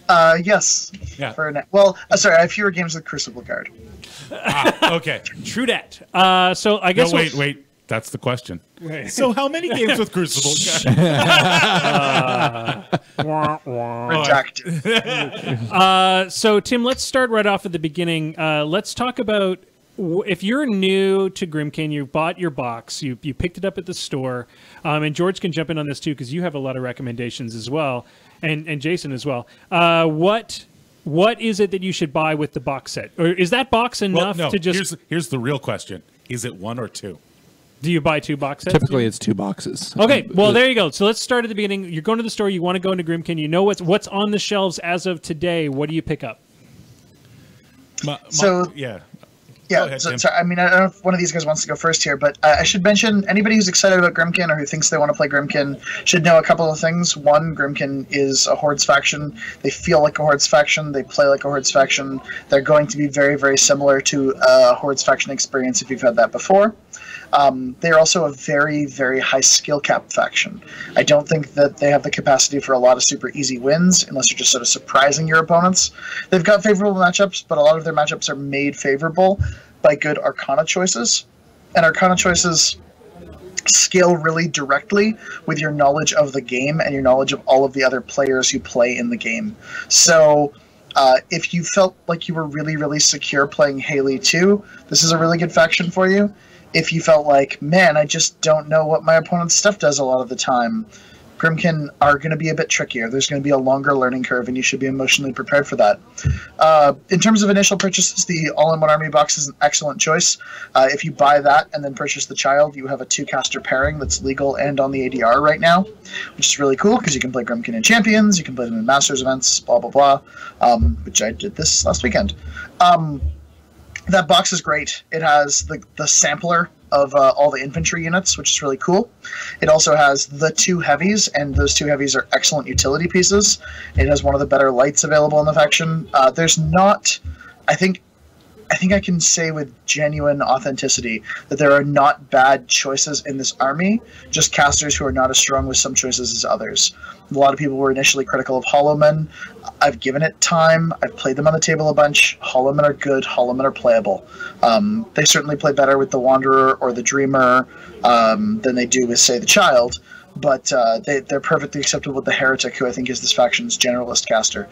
Yes. Yeah. Sorry, I have fewer games with Crucible Guard. Okay. True that. So I guess wait. That's the question. So how many games with Crucible? Rejected. So Tim, let's start right off at the beginning. Let's talk about if you're new to Grimkin, you bought your box, you picked it up at the store, and George can jump in on this too because you have a lot of recommendations as well, and Jason as well. What is it that you should buy with the box set? Or is that box enough to just... Here's the real question. Is it 1 or 2? Do you buy 2 box sets? Typically, it's 2 boxes. Okay, well, there you go. So let's start at the beginning. You're going to the store. You want to go into Grimkin. You know what's on the shelves as of today. What do you pick up? Yeah. Ahead, so I don't know if one of these guys wants to go first here, but I should mention anybody who's excited about Grimkin or who thinks they want to play Grimkin should know a couple of things. One, Grimkin is a Hordes faction. They feel like a Hordes faction. They play like a Hordes faction. They're going to be very, very similar to a Hordes faction experience if you've had that before. They're also a very, very high skill cap faction. I don't think that they have the capacity for a lot of super easy wins unless you're just sort of surprising your opponents. They've got favorable matchups, but a lot of their matchups are made favorable by good Arcana choices. And Arcana choices scale really directly with your knowledge of the game and your knowledge of all of the other players who play in the game. So if you felt like you were really, really secure playing Haley 2, this is a really good faction for you. If you felt like, man, I just don't know what my opponent's stuff does a lot of the time, Grimkin are going to be a bit trickier. There's going to be a longer learning curve, and you should be emotionally prepared for that. In terms of initial purchases, the All-in-One Army box is an excellent choice. If you buy that and then purchase the Child, you have a 2-caster pairing that's legal and on the ADR right now, which is really cool because you can play Grimkin in Champions, you can play them in Masters events, blah, blah, blah, which I did this last weekend. That box is great. It has the sampler of all the infantry units, which is really cool. It also has the 2 heavies, and those 2 heavies are excellent utility pieces. It has one of the better lights available in the faction. There's not, I think I can say with genuine authenticity that there are not bad choices in this army, just casters who are not as strong with some choices as others. A lot of people were initially critical of Hollowmen. I've given it time. I've played them on the table a bunch. Hollowmen are good. Hollowmen are playable. They certainly play better with the Wanderer or the Dreamer than they do with, say, the Child. But they're perfectly acceptable with the Heretic, who I think is this faction's generalist caster.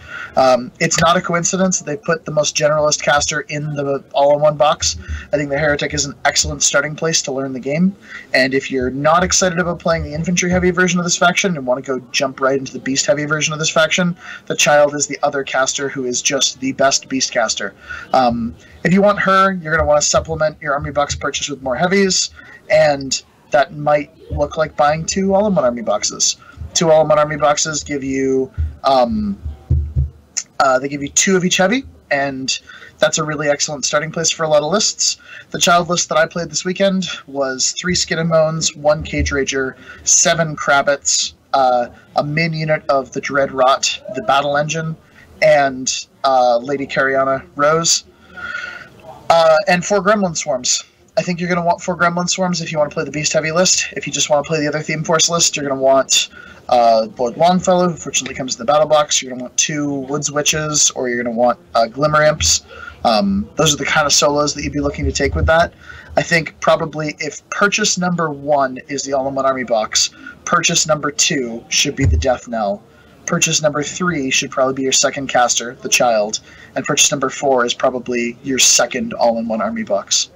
It's not a coincidence that they put the most generalist caster in the all-in-one box. I think the Heretic is an excellent starting place to learn the game. And if you're not excited about playing the infantry-heavy version of this faction and want to go jump right into the beast-heavy version of this faction, the Child is the other caster who is just the best beast caster. If you want her, you're going to want to supplement your army box purchase with more heavies, and that might look like buying 2 All-in-One Army boxes. 2 All-in-One Army boxes give you, they give you 2 of each heavy, and that's a really excellent starting place for a lot of lists. The Child list that I played this weekend was 3 Skin and Moans, 1 Cage Rager, 7 Krabbits, a min unit of the Dread Rot, the Battle Engine, and Lady Cariana Rose, and 4 Gremlin Swarms. I think you're going to want 4 Gremlin Swarms if you want to play the Beast Heavy list. If you just want to play the other Theme Force list, you're going to want Lord Longfellow, who fortunately comes in the battle box. You're going to want 2 Woods Witches, or you're going to want Glimmer Imps. Those are the kind of solos that you'd be looking to take with that. I think probably if purchase number 1 is the All-in-One Army box, purchase number 2 should be the Death Knell. Purchase number 3 should probably be your second caster, the Child, and purchase number 4 is probably your second All-in-One Army box.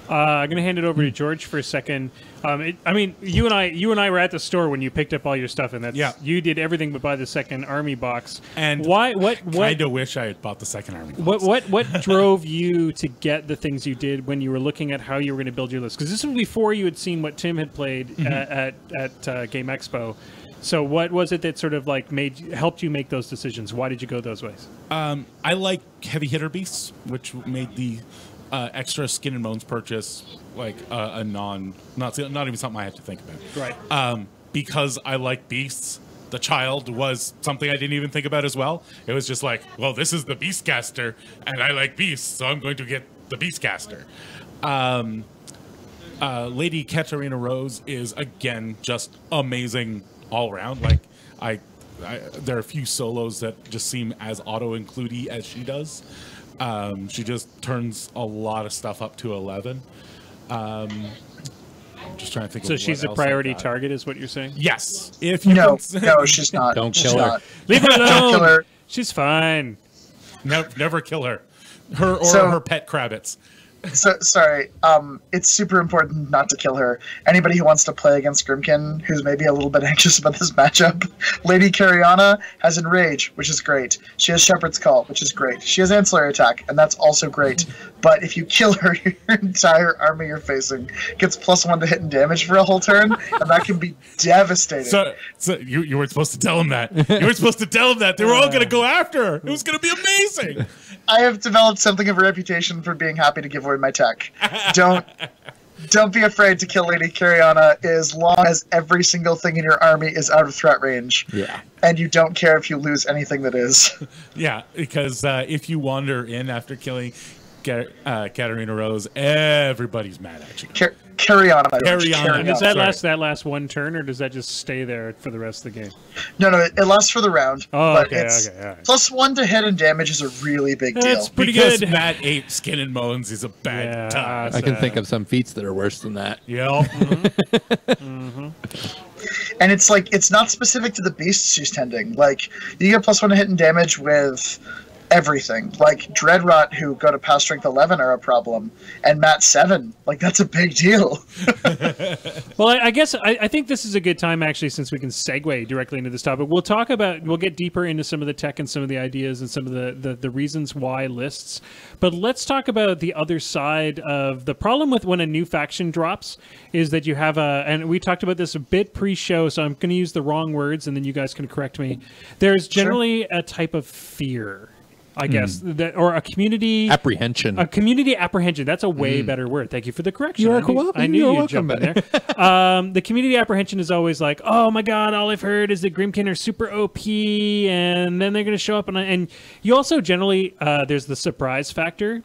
I'm going to hand it over to George for a second. You and I were at the store when you picked up all your stuff, and you did everything but buy the second army box. And why? What? Kind of wish I had bought the second army box. What drove you to get the things you did when you were looking at how you were going to build your list? Because this was before you had seen what Tim had played at Game Expo. So what was it that sort of like helped you make those decisions? Why did you go those ways? I like heavy hitter beasts, which made the extra Skin and Bones purchase like a not even something I had to think about. Right. Because I like beasts. The Child was something I didn't even think about as well. It was just like, well, this is the Beastcaster, and I like beasts, so I'm going to get the Beastcaster. Lady Katarina Rose is again just amazing all around. Like there are a few solos that just seem as auto-includey as she does. She just turns a lot of stuff up to 11. I'm just trying to think. So she's a priority target, is what you're saying? Yes. If you no, she's not. Don't kill her. Leave her alone. Don't kill her. She's fine. Never kill her. Her pet Krabbits. Sorry. It's super important not to kill her. Anybody who wants to play against Grimkin, who's maybe a little bit anxious about this matchup, Lady Cariana has Enrage, which is great. She has Shepherd's Call, which is great. She has Ancillary Attack, and that's also great. But if you kill her, your entire army you're facing gets +1 to hit and damage for a whole turn, and that can be devastating. So you weren't supposed to tell him that. You weren't supposed to tell him that. They were all going to go after her. It was going to be amazing. I have developed something of a reputation for being happy to give away my tech. Don't be afraid to kill Lady Cariana as long as every single thing in your army is out of threat range. Yeah. And you don't care if you lose anything that is. Yeah, because if you wander in after killing Katarina Rose, everybody's mad at you. Cariana. And does that last one turn, or does that just stay there for the rest of the game? No, it lasts for the round. Oh, but okay, it's okay. All right. +1 to hit and damage is a really big deal. That's pretty Because good. Matt ate Skin and Bones is a bad time. I can think of some feats that are worse than that. Yeah. And it's like, it's not specific to the beasts she's tending. Like, you get +1 to hit and damage with everything. Like, Dreadrot, who go to Past Strength 11, are a problem. And Matt 7, like, that's a big deal. Well, I guess I think this is a good time, actually, since we can segue directly into this topic. We'll get deeper into some of the tech and some of the ideas and some of the reasons why lists. But let's talk about the other side of the problem with when a new faction drops is that you have and we talked about this a bit pre-show, so I'm going to use the wrong words and then you guys can correct me. There's generally a type of fear, I guess, that, or a community apprehension. A community apprehension. That's a way better word. Thank you for the correction. You are welcome. I knew You're you'd welcome, jump in there. The community apprehension is always like, oh my god, all I've heard is that Grimkin are super OP, and then they're going to show up, and you also generally there's the surprise factor.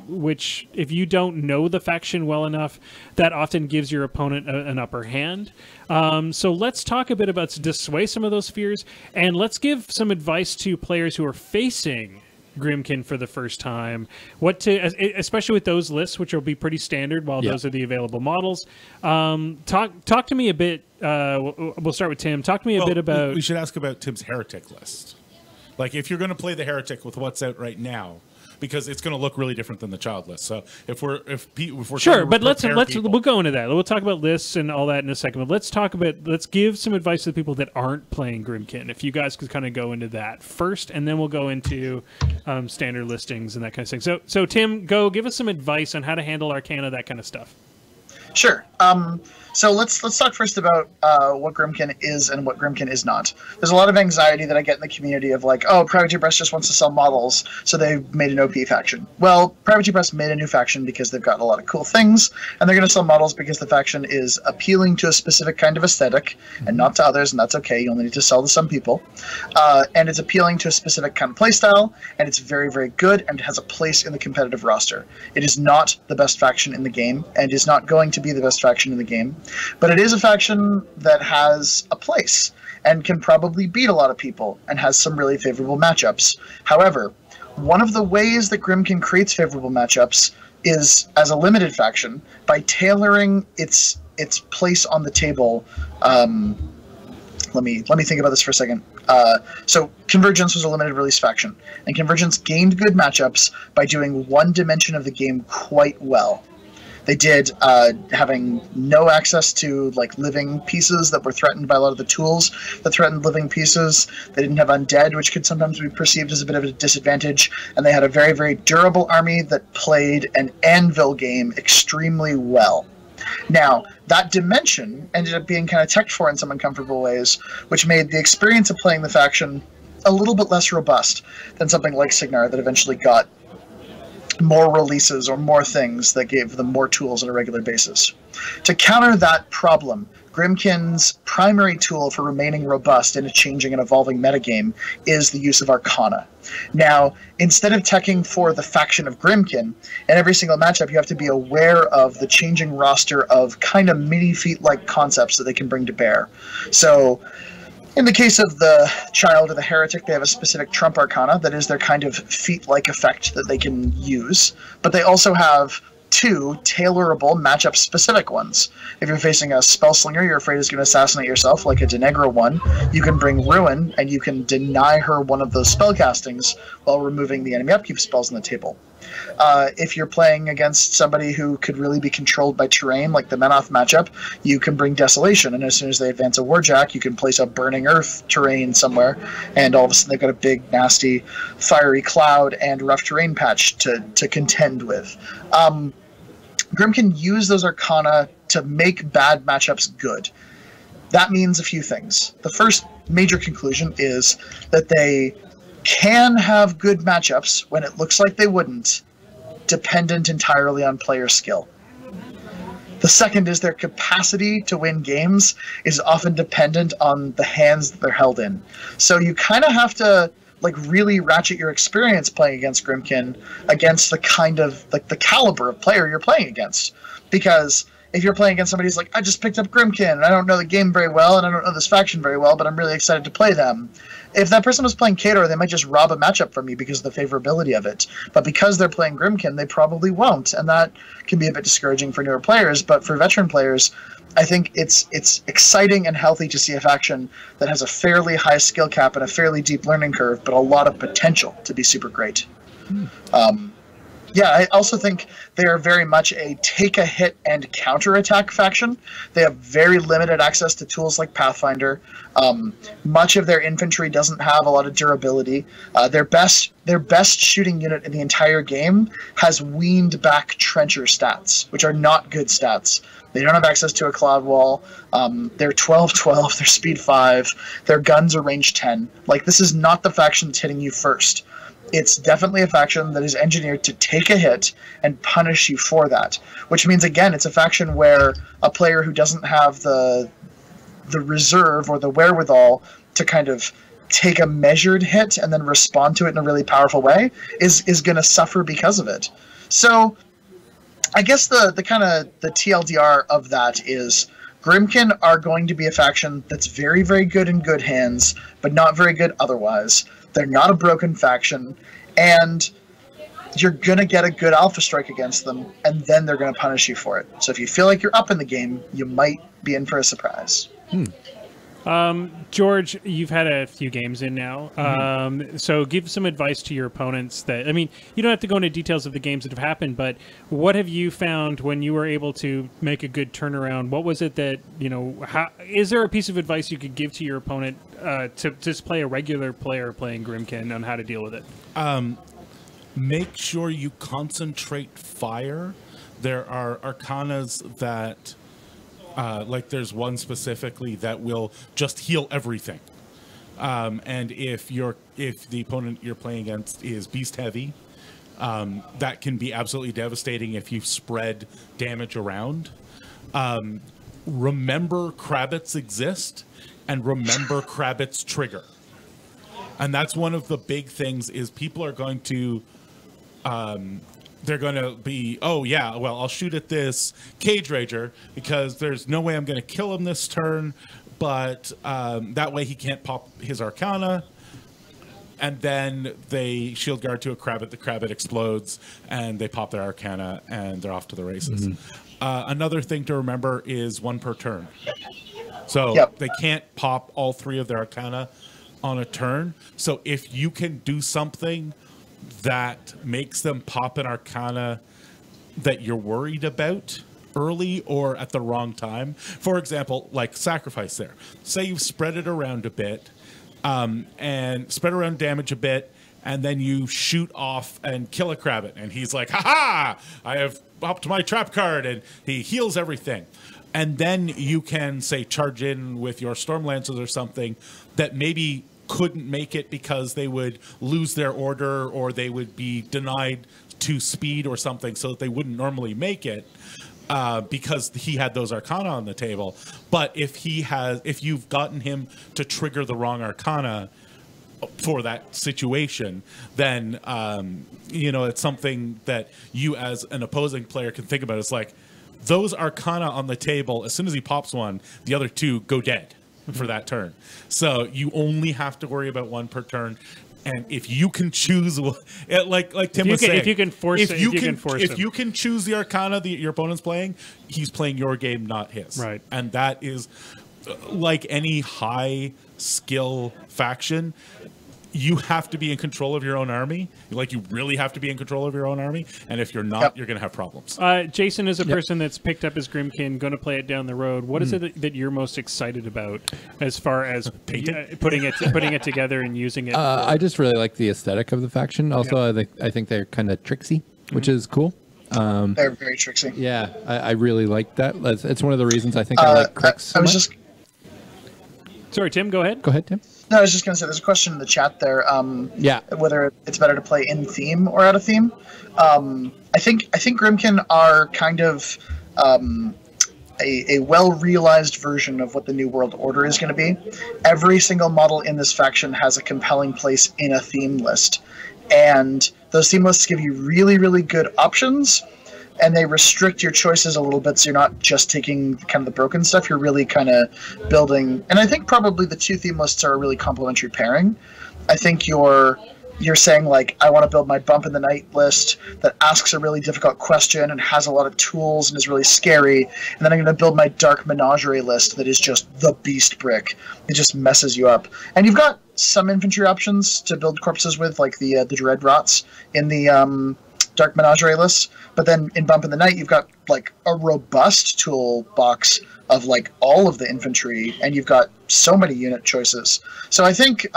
Which, if you don't know the faction well enough, that often gives your opponent an upper hand. So let's talk a bit about to dissuade some of those fears, and let's give some advice to players who are facing Grimkin for the first time. What to, especially with those lists, which will be pretty standard, while those are the available models. Talk to me a bit. We'll start with Tim. Talk to me a bit about. We should ask about Tim's Heretic list. Like, if you're going to play the Heretic with what's out right now, because it's going to look really different than the child list. So if we're sure, but we'll go into that. We'll talk about lists and all that in a second. But let's give some advice to the people that aren't playing Grimkin. If you guys could kind of go into that first, and then we'll go into standard listings and that kind of thing. So Tim, give us some advice on how to handle Arcana, that kind of stuff. Sure. So let's talk first about what Grimkin is and what Grimkin is not. There's a lot of anxiety that I get in the community of like, oh, Privateer Press just wants to sell models, so they've made an OP faction. Well, Privateer Press made a new faction because they've got a lot of cool things, and they're going to sell models because the faction is appealing to a specific kind of aesthetic and not to others, and that's okay. You only need to sell to some people. And it's appealing to a specific kind of playstyle, and it's very, very good, and it has a place in the competitive roster. It is not the best faction in the game, and is not going to be the best faction in the game. But it is a faction that has a place and can probably beat a lot of people and has some really favorable matchups. However, one of the ways that Grimkin creates favorable matchups is as a limited faction by tailoring its place on the table. Let me think about this for a second. So Convergence was a limited release faction, and Convergence gained good matchups by doing one dimension of the game quite well. They did having no access to like living pieces that were threatened by a lot of the tools that threatened living pieces. They didn't have undead, which could sometimes be perceived as a bit of a disadvantage. And they had a very, very durable army that played an anvil game extremely well. Now, that dimension ended up being kind of teched for in some uncomfortable ways, which made the experience of playing the faction a little bit less robust than something like Signar that eventually got more releases or more things that gave them more tools on a regular basis. To counter that problem, Grimkin's primary tool for remaining robust in a changing and evolving metagame is the use of Arcana. Now, instead of teching for the faction of Grimkin, in every single matchup you have to be aware of the changing roster of kind of mini-feat-like concepts that they can bring to bear. So, in the case of the Child or the Heretic, they have a specific Trump Arcana that is their kind of feat-like effect that they can use, but they also have two tailorable matchup-specific ones. If you're facing a Spellslinger you're afraid is going to assassinate yourself, like a Denegra one, you can bring Ruin, and you can deny her one of those spellcastings while removing the enemy upkeep spells on the table. If you're playing against somebody who could really be controlled by terrain, like the Menoth matchup, you can bring Desolation, and as soon as they advance a Warjack, you can place a Burning Earth terrain somewhere, and all of a sudden they've got a big, nasty, fiery cloud and rough terrain patch to contend with. Grim can use those Arcana to make bad matchups good. That means a few things. The first major conclusion is that they can have good matchups when it looks like they wouldn't, dependent entirely on player skill. The second is their capacity to win games is often dependent on the hands that they're held in. So you kind of have to really ratchet your experience playing against Grimkin against the kind of the caliber of player you're playing against. Because if you're playing against somebody who's like, I just picked up Grimkin and I don't know the game very well and I don't know this faction very well, but I'm really excited to play them. If that person was playing Khador, they might just rob a matchup from you because of the favorability of it. But because they're playing Grimkin, they probably won't, and that can be a bit discouraging for newer players. But for veteran players, I think it's exciting and healthy to see a faction that has a fairly high skill cap and a fairly deep learning curve, but a lot of potential to be super great. I also think they are very much a take-a-hit and counterattack faction. They have very limited access to tools like Pathfinder. Much of their infantry doesn't have a lot of durability. Their best shooting unit in the entire game has weaned back trencher stats, which are not good stats. They don't have access to a cloud wall. They're 12-12, they're speed 5, their guns are range 10. This is not the faction that's hitting you first. It's definitely a faction that is engineered to take a hit and punish you for that, which means, again, it's a faction where a player who doesn't have the reserve or the wherewithal to kind of take a measured hit and then respond to it in a really powerful way is going to suffer because of it. So I guess the TLDR of that is Grimkin are going to be a faction that's very, very good in good hands, but not very good otherwise. They're not a broken faction, and you're going to get a good alpha strike against them, and then they're going to punish you for it. So if you feel like you're up in the game, you might be in for a surprise. George, you've had a few games in now. So give some advice to your opponents that, you don't have to go into details of the games that have happened, but what have you found when you were able to make a good turnaround? What was it that, is there a piece of advice you could give to your opponent to just play a regular player playing Grimkin on how to deal with it? Make sure you concentrate fire. There are arcanas that... there's one specifically that will just heal everything. And if the opponent you're playing against is beast heavy, that can be absolutely devastating if you spread damage around. Remember Krabbits exist, and remember Krabbits trigger. And that's one of the big things is people are going to... they're going to be, oh, yeah, well, I'll shoot at this Cage Rager because there's no way I'm going to kill him this turn, but that way he can't pop his Arcana. And then they shield guard to a Krabbit, the Krabbit explodes, and they pop their Arcana, and they're off to the races. Another thing to remember is 1 per turn. So they can't pop all 3 of their Arcana on a turn. So if you can do something that makes them pop an Arcana that you're worried about early or at the wrong time. For example, like Sacrifice there. Say you've spread it around a bit and spread around damage a bit, and then you shoot off and kill a Krabbit. And he's like, ha-ha! I have popped my trap card, and he heals everything. And then you can, say, charge in with your Storm Lances or something that maybe couldn't make it because they would lose their order or they would be denied to speed or something, so that they wouldn't normally make it because he had those Arcana on the table. But if you've gotten him to trigger the wrong Arcana for that situation, then it's something that you as an opposing player can think about. It's like those Arcana on the table, as soon as he pops one, the other 2 go dead for that turn. So you only have to worry about 1 per turn. And if you can choose, like Tim was saying, if you can force him. If you can choose the Arcana that your opponent's playing, he's playing your game, not his. Right. And that is like any high skill faction. you have to be in control of your own army. Like, you really have to be in control of your own army. And if you're not, you're going to have problems. Jason is a person that's picked up his Grimkin, going to play it down the road. What is it that you're most excited about as far as putting it together and using it? I just really like the aesthetic of the faction. Also, I think they're kind of tricksy, which is cool. They're very tricksy. Yeah, I really like that. It's one of the reasons I think I like Crix so much. Sorry, Tim, go ahead. Go ahead, Tim. No, I was just going to say, there's a question in the chat there. Whether it's better to play in theme or out of theme. I think Grimkin are kind of a well-realized version of what the New World Order is going to be. Every single model in this faction has a compelling place in a theme list. And those theme lists give you really, really good options, and they restrict your choices a little bit, so you're not just taking kind of the broken stuff. You're really kind of building, and I think probably the two theme lists are a really complementary pairing. I think you're saying, like, I want to build my Bump in the Night list that asks a really difficult question and has a lot of tools and is really scary, and then I'm going to build my Dark Menagerie list that is just the beast brick. It just messes you up. And you've got some infantry options to build corpses with, like the Dread Rots in the Dark Menagerie list. But then in Bump in the Night, you've got like a robust toolbox of like all of the infantry, and you've got so many unit choices. So I think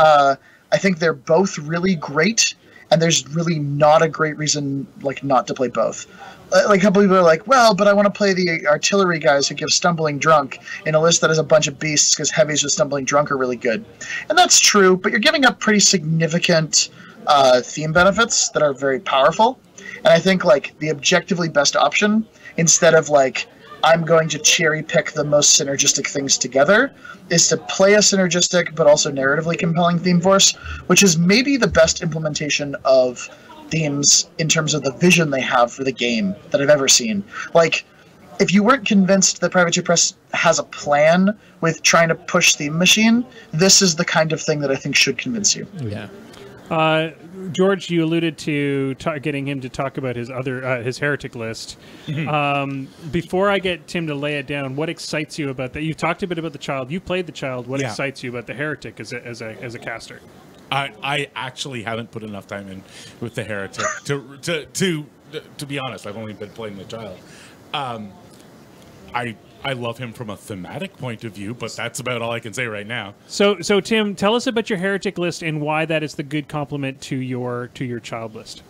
they're both really great, and there's really not a great reason like not to play both. Like, a couple people are like, well, but I want to play the artillery guys who give Stumbling Drunk in a list that has a bunch of beasts because heavies with Stumbling Drunk are really good. And that's true, but you're giving up pretty significant theme benefits that are very powerful. And I think, like, the objectively best option, instead of, like, I'm going to cherry pick the most synergistic things together, is to play a synergistic but also narratively compelling theme force, which is maybe the best implementation of themes in terms of the vision they have for the game that I've ever seen. Like, if you weren't convinced that Privateer Press has a plan with trying to push Theme Machine, this is the kind of thing that I think should convince you. Yeah. George, you alluded to getting him to talk about his his heretic list. Before I get Tim to lay it down, what excites you about that? You talked a bit about the child. You played the child. What excites you about the heretic as a caster? I actually haven't put enough time in with the heretic to be honest. I've only been playing the child. I love him from a thematic point of view, but that's about all I can say right now. So Tim, tell us about your heretic list and why that is the good complement to your child list.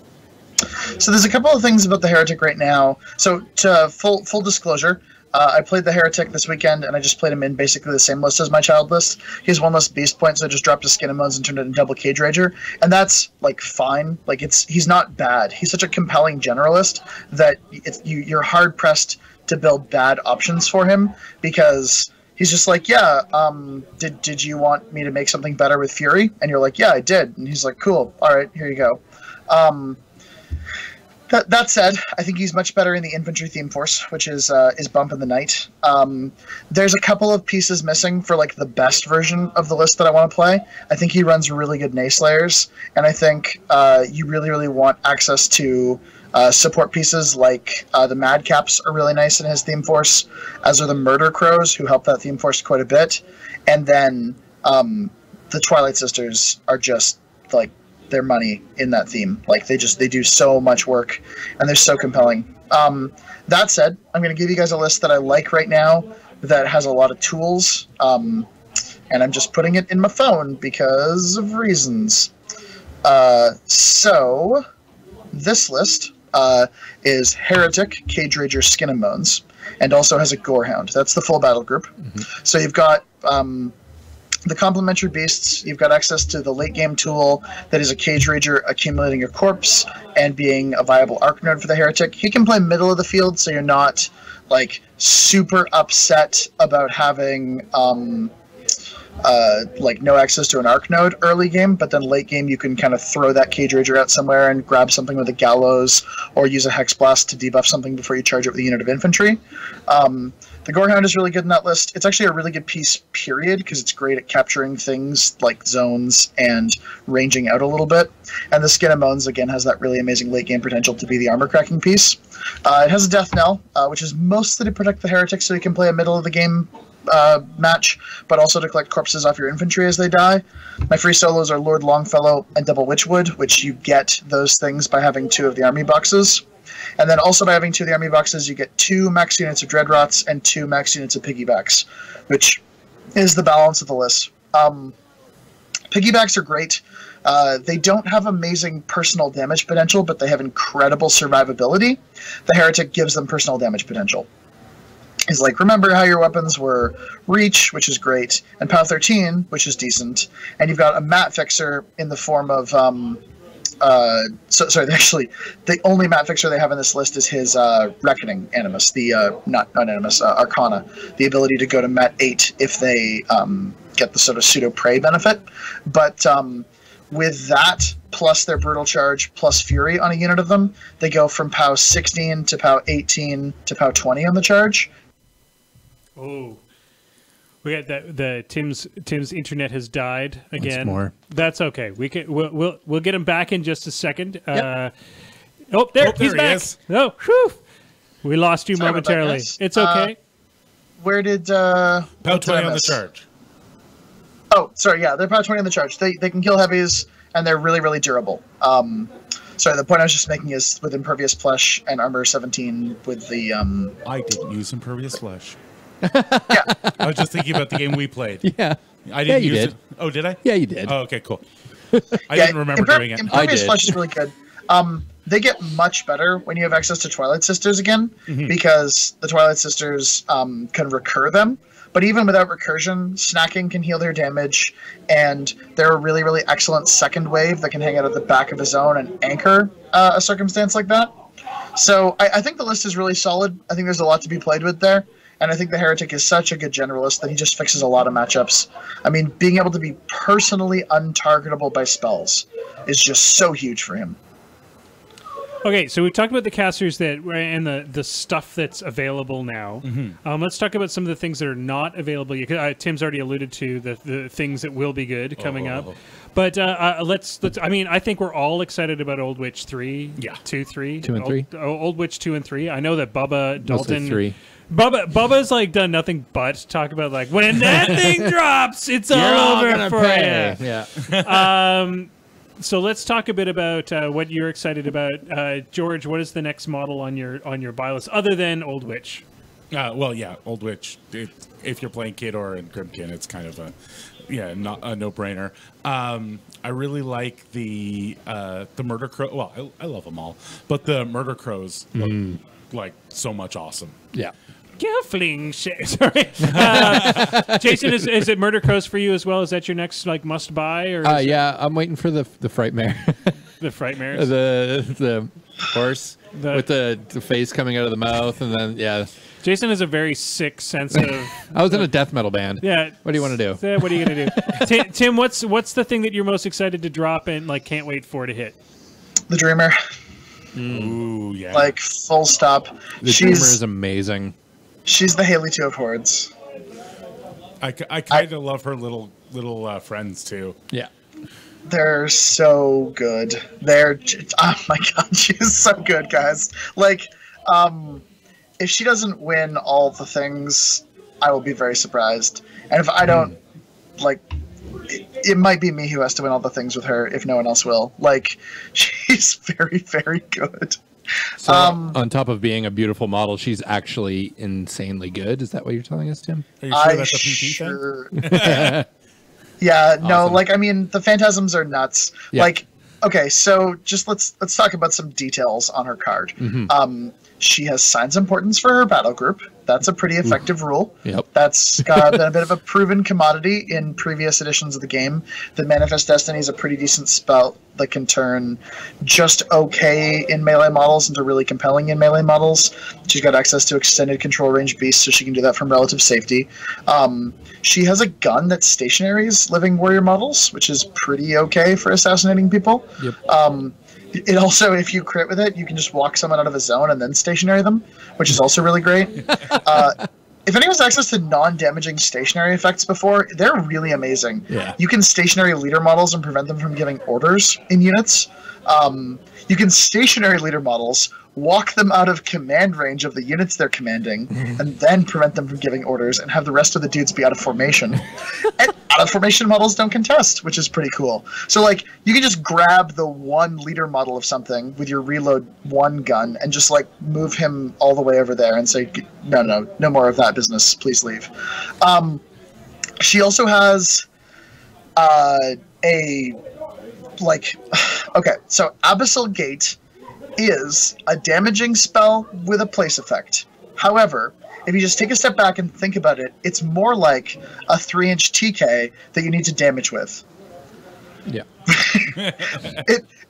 So there's a couple of things about the heretic right now. So to full disclosure, I played the heretic this weekend, and I just played him in basically the same list as my child list. He has one less beast point, so I just dropped his Skin and Bones and turned it into double Cage Rager, and that's like fine. Like, he's not bad. He's such a compelling generalist that you're hard pressed to build bad options for him, because he's just like, did you want me to make something better with Fury? And you're like, yeah, I did. And he's like, cool, all right, here you go. That said, I think he's much better in the infantry theme force, which is Bump in the Night. There's a couple of pieces missing for like the best version of the list that I want to play. I think he runs really good Nayslayers, and I think you really, really want access to support pieces like the Madcaps are really nice in his theme force, as are the Murder Crows, who help that theme force quite a bit. And then the Twilight Sisters are just like their money in that theme. Like, they do so much work, and they're so compelling. That said, I'm going to give you guys a list that I like right now that has a lot of tools, and I'm just putting it in my phone because of reasons. So this list is Heretic, Cage Rager, Skin and Bones, and also has a Gorehound. That's the full battle group. So you've got the complementary beasts. You've got access to the late game tool that is a Cage Rager accumulating your corpse and being a viable arc node for the Heretic. He can play middle of the field, so you're not like super upset about having like no access to an arc node early game, but then late game you can kind of throw that Cage Rager out somewhere and grab something with a Gallows, or use a Hex Blast to debuff something before you charge it with a unit of infantry. The Gorehound is really good in that list. It's actually a really good piece, period, because it's great at capturing things like zones and ranging out a little bit. And the Skin and Bones, again, has that really amazing late game potential to be the armor cracking piece. It has a Death Knell, which is mostly to protect the Heretic so you can play a middle of the game match, but also to collect corpses off your infantry as they die. My free solos are Lord Longfellow and Double Witchwood, which you get those things by having 2 of the army boxes. And then also by having 2 of the army boxes, you get 2 max units of Dreadrots and 2 max units of Piggybacks, which is the balance of the list. Piggybacks are great. They don't have amazing personal damage potential, but they have incredible survivability. The Heretic gives them personal damage potential. He's like, remember how your weapons were Reach, which is great, and POW 13, which is decent, and you've got a mat fixer in the form of, actually, the only mat fixer they have in this list is his Reckoning Animus, not Animus, Arcana, the ability to go to mat 8 if they get the sort of pseudo-prey benefit, but with that, plus their Brutal Charge, plus Fury on a unit of them, they go from POW 16 to POW 18 to POW 20 on the charge. Oh, we got the Tim's internet has died again. Once more. That's okay. We'll get him back in just a second. Yep. He's back. Oh, whew. We lost you momentarily. It's okay. Where did POW 20 on the charge? Oh, sorry. Yeah, they're POW 20 on the charge. They can kill heavies, and they're really, really durable. Sorry, the point I was just making is with Impervious Flesh and Armor 17 with the... I didn't use Impervious Flesh. Yeah. I was just thinking about the game we played. Yeah. I didn't use did. it. Oh, did I? Yeah, you did. Oh, okay, cool. I didn't remember doing it. Impervious Flesh is really good. They get much better when you have access to Twilight Sisters again, because the Twilight Sisters can recur them. But even without recursion, snacking can heal their damage, and they're a really, really excellent second wave that can hang out at the back of a zone and anchor a circumstance like that. So I think the list is really solid. I think there's a lot to be played with there. And I think the Heretic is such a good generalist that he just fixes a lot of matchups. I mean, being able to be personally untargetable by spells is just so huge for him. Okay, so we've talked about the casters and the stuff that's available now. Let's talk about some of the things that are not available. Tim's already alluded to the things that will be good coming up. But let's. I mean, I think we're all excited about Old Witch 3. Yeah. 2, 3. 2 and 3. Old Witch 2 and 3. I know that Bubba, Dalton... 3. Bubba's like done nothing but talk about like, when that thing drops, it's all over for you. Yeah. So let's talk a bit about what you're excited about. George, what is the next model on your buy list other than Old Witch? Well, yeah, Old Witch. If you're playing Khador and Grimkin, it's kind of not a no-brainer. I really like the Murder Crow. Well, I love them all, but the Murder Crows look like so much awesome. Yeah. Gelfling, sorry. Jason, is it Murder Crows for you as well? Is that your next like must buy? Or yeah, I'm waiting for the Frightmare. The Frightmares? the horse with the face coming out of the mouth, and then Jason has a very sick sense of. I was in a death metal band. Yeah. What do you want to do? What are you gonna do? Tim, what's the thing that you're most excited to drop and like can't wait for to hit? The Dreamer. Ooh, yeah. Like full stop. The Dreamer is amazing. She's the Haley 2 of Hordes. I kind of love her little friends too. Yeah. They're so good. Oh my god, she's so good, guys. Like, if she doesn't win all the things, I will be very surprised. And if I don't, like, it might be me who has to win all the things with her if no one else will. Like, she's very, very good. So on top of being a beautiful model, she's actually insanely good. Is that what you're telling us, Tim? Are you sure that's a PT thing? Yeah, awesome. No, like, I mean, the Phantasms are nuts. Yeah. Like, okay, so just let's talk about some details on her card. She has Signs Importance for her battle group. That's a pretty effective rule. Yep. That's been a bit of a proven commodity in previous editions of the game. The Manifest Destiny is a pretty decent spell that can turn just okay in melee models into really compelling in melee models. She's got access to extended control range beasts, so she can do that from relative safety. She has a gun that stationaries living warrior models, which is pretty okay for assassinating people. Yep. It also, if you crit with it, you can just walk someone out of a zone and then stationary them, which is also really great. If anyone's access to non-damaging stationary effects before, they're really amazing. Yeah. You can stationary leader models and prevent them from giving orders in units. You can stationary leader models walk them out of command range of the units they're commanding, and then prevent them from giving orders, and have the rest of the dudes be out of formation. And out of formation models don't contest, which is pretty cool. So like you can just grab the one leader model of something with your reload 1 gun and just like move him all the way over there and say, no more of that business, please leave. She also has okay, so Abyssal Gate is a damaging spell with a place effect. However, if you just take a step back and think about it, it's more like a 3-inch TK that you need to damage with. Yeah.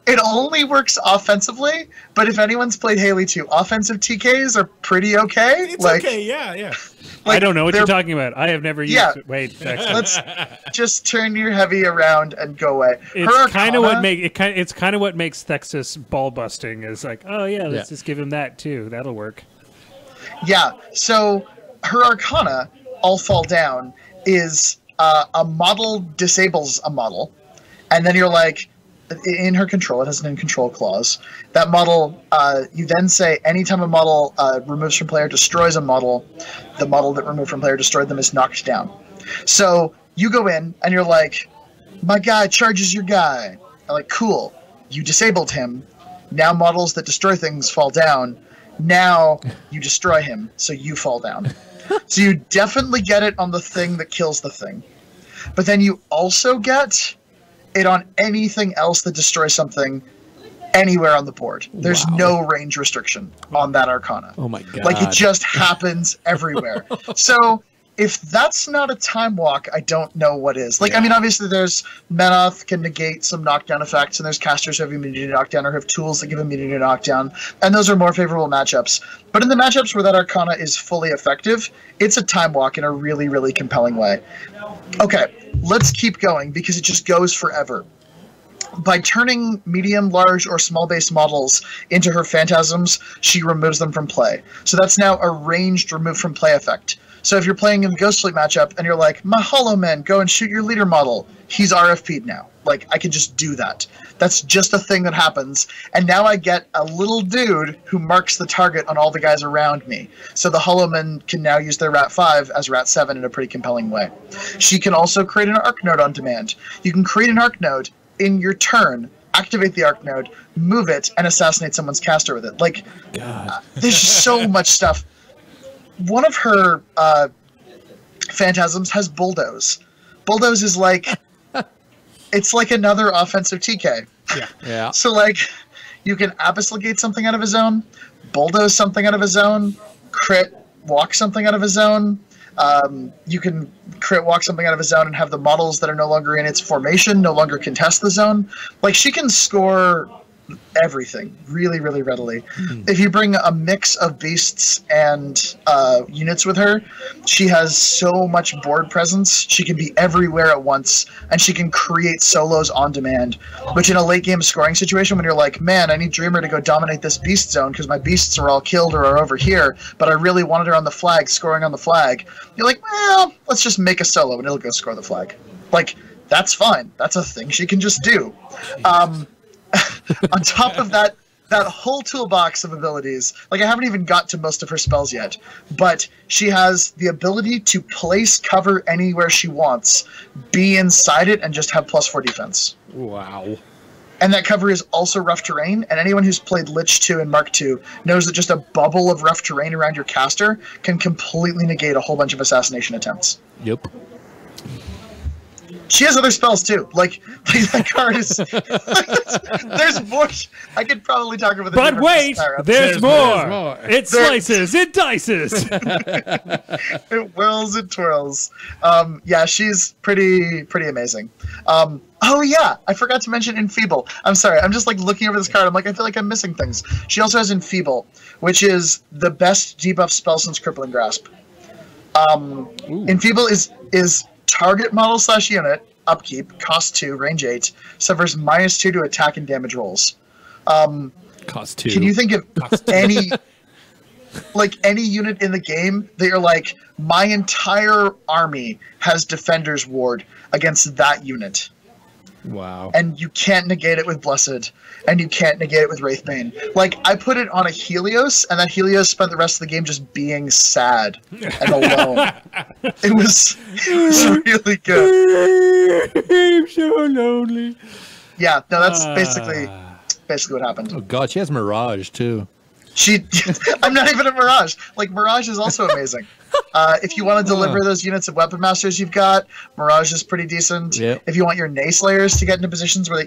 It only works offensively, but if anyone's played Haley 2, offensive TKs are pretty okay. It's okay, yeah. I don't know what you're talking about. I have never used it. Wait, let's just turn your heavy around and go away. It's kind of what makes Thexus ball busting. Is like, oh yeah, let's just give him that too. That'll work. Yeah. So her Arcana, all fall down, is a model disables a model, and then you're like, in her control, it has an in control clause. That model, you then say anytime a model removes from player destroys a model, the model that removed from player destroyed them is knocked down. So you go in and you're like, my guy charges your guy. I'm like, cool. You disabled him. Now models that destroy things fall down. Now you destroy him, so you fall down. So you definitely get it on the thing that kills the thing. But then you also get it on anything else that destroys something anywhere on the board. There's no range restriction on that Arcana. Oh my god. Like, it just happens everywhere. So if that's not a time walk, I don't know what is. Like, I mean, obviously there's Menoth can negate some knockdown effects, and there's casters who have immunity to knockdown or have tools that give immunity to knockdown, and those are more favorable matchups. But in the matchups where that Arcana is fully effective, it's a time walk in a really, really compelling way. Okay, let's keep going because it just goes forever. By turning medium, large, or small base models into her phantasms, she removes them from play. So that's now a ranged remove from play effect. So if you're playing in the Ghost Fleet matchup and you're like, my Hollow Men, go and shoot your leader model, he's RFP'd now. Like, I can just do that. That's just a thing that happens. And now I get a little dude who marks the target on all the guys around me. So the Hollow Men can now use their Rat 5 as Rat 7 in a pretty compelling way. She can also create an Arc Node on demand. You can create an Arc Node in your turn, activate the Arc Node, move it, and assassinate someone's caster with it. Like, there's just so much stuff. One of her phantasms has Bulldoze. Bulldoze is like, it's like another offensive TK. Yeah. So like, you can Abyssal Gate something out of a zone, Bulldoze something out of a zone, crit walk something out of a zone. You can crit walk something out of a zone and have the models that are no longer in its formation no longer contest the zone. Like, she can score everything really, really readily. If you bring a mix of beasts and units with her, she has so much board presence. She can be everywhere at once, and she can create solos on demand, which in a late game scoring situation when you're like, man, I need Dreamer to go dominate this beast zone because my beasts are all killed or are over here, but I really wanted her on the flag, scoring on the flag. You're like, well, let's just make a solo and it'll go score the flag. Like, that's fine. That's a thing she can just do. On top of that whole toolbox of abilities, like, I haven't even got to most of her spells yet, but she has the ability to place cover anywhere she wants, be inside it, and just have +4 defense. Wow. And that cover is also rough terrain, and anyone who's played Lich 2 and Mark 2 knows that just a bubble of rough terrain around your caster can completely negate a whole bunch of assassination attempts. Yep. She has other spells too. Like that card is. There's more. I could probably talk about. But wait, there's more. It slices. It dices. It whirls. It twirls. Yeah, she's pretty amazing. Oh yeah, I forgot to mention Enfeeble. I'm sorry. I'm just like looking over this card. I'm like, I feel like I'm missing things. She also has Enfeeble, which is the best debuff spell since Crippling Grasp. Enfeeble is target model / unit, upkeep, cost 2, range 8, suffers -2 to attack and damage rolls. Cost 2. Can you think of any any unit in the game that you're like, my entire army has Defender's Ward against that unit? Wow. And you can't negate it with Blessed, and you can't negate it with Wraithbane. Like, I put it on a Helios, and that Helios spent the rest of the game just being sad and alone. It was really good. I'm so lonely. Yeah, no, that's basically what happened. Oh god, she has Mirage too. I'm not even a Mirage. Like, Mirage is also amazing. If you want to deliver those units of Weapon Masters you've got, Mirage is pretty decent. Yep. If you want your Nayslayers to get into positions where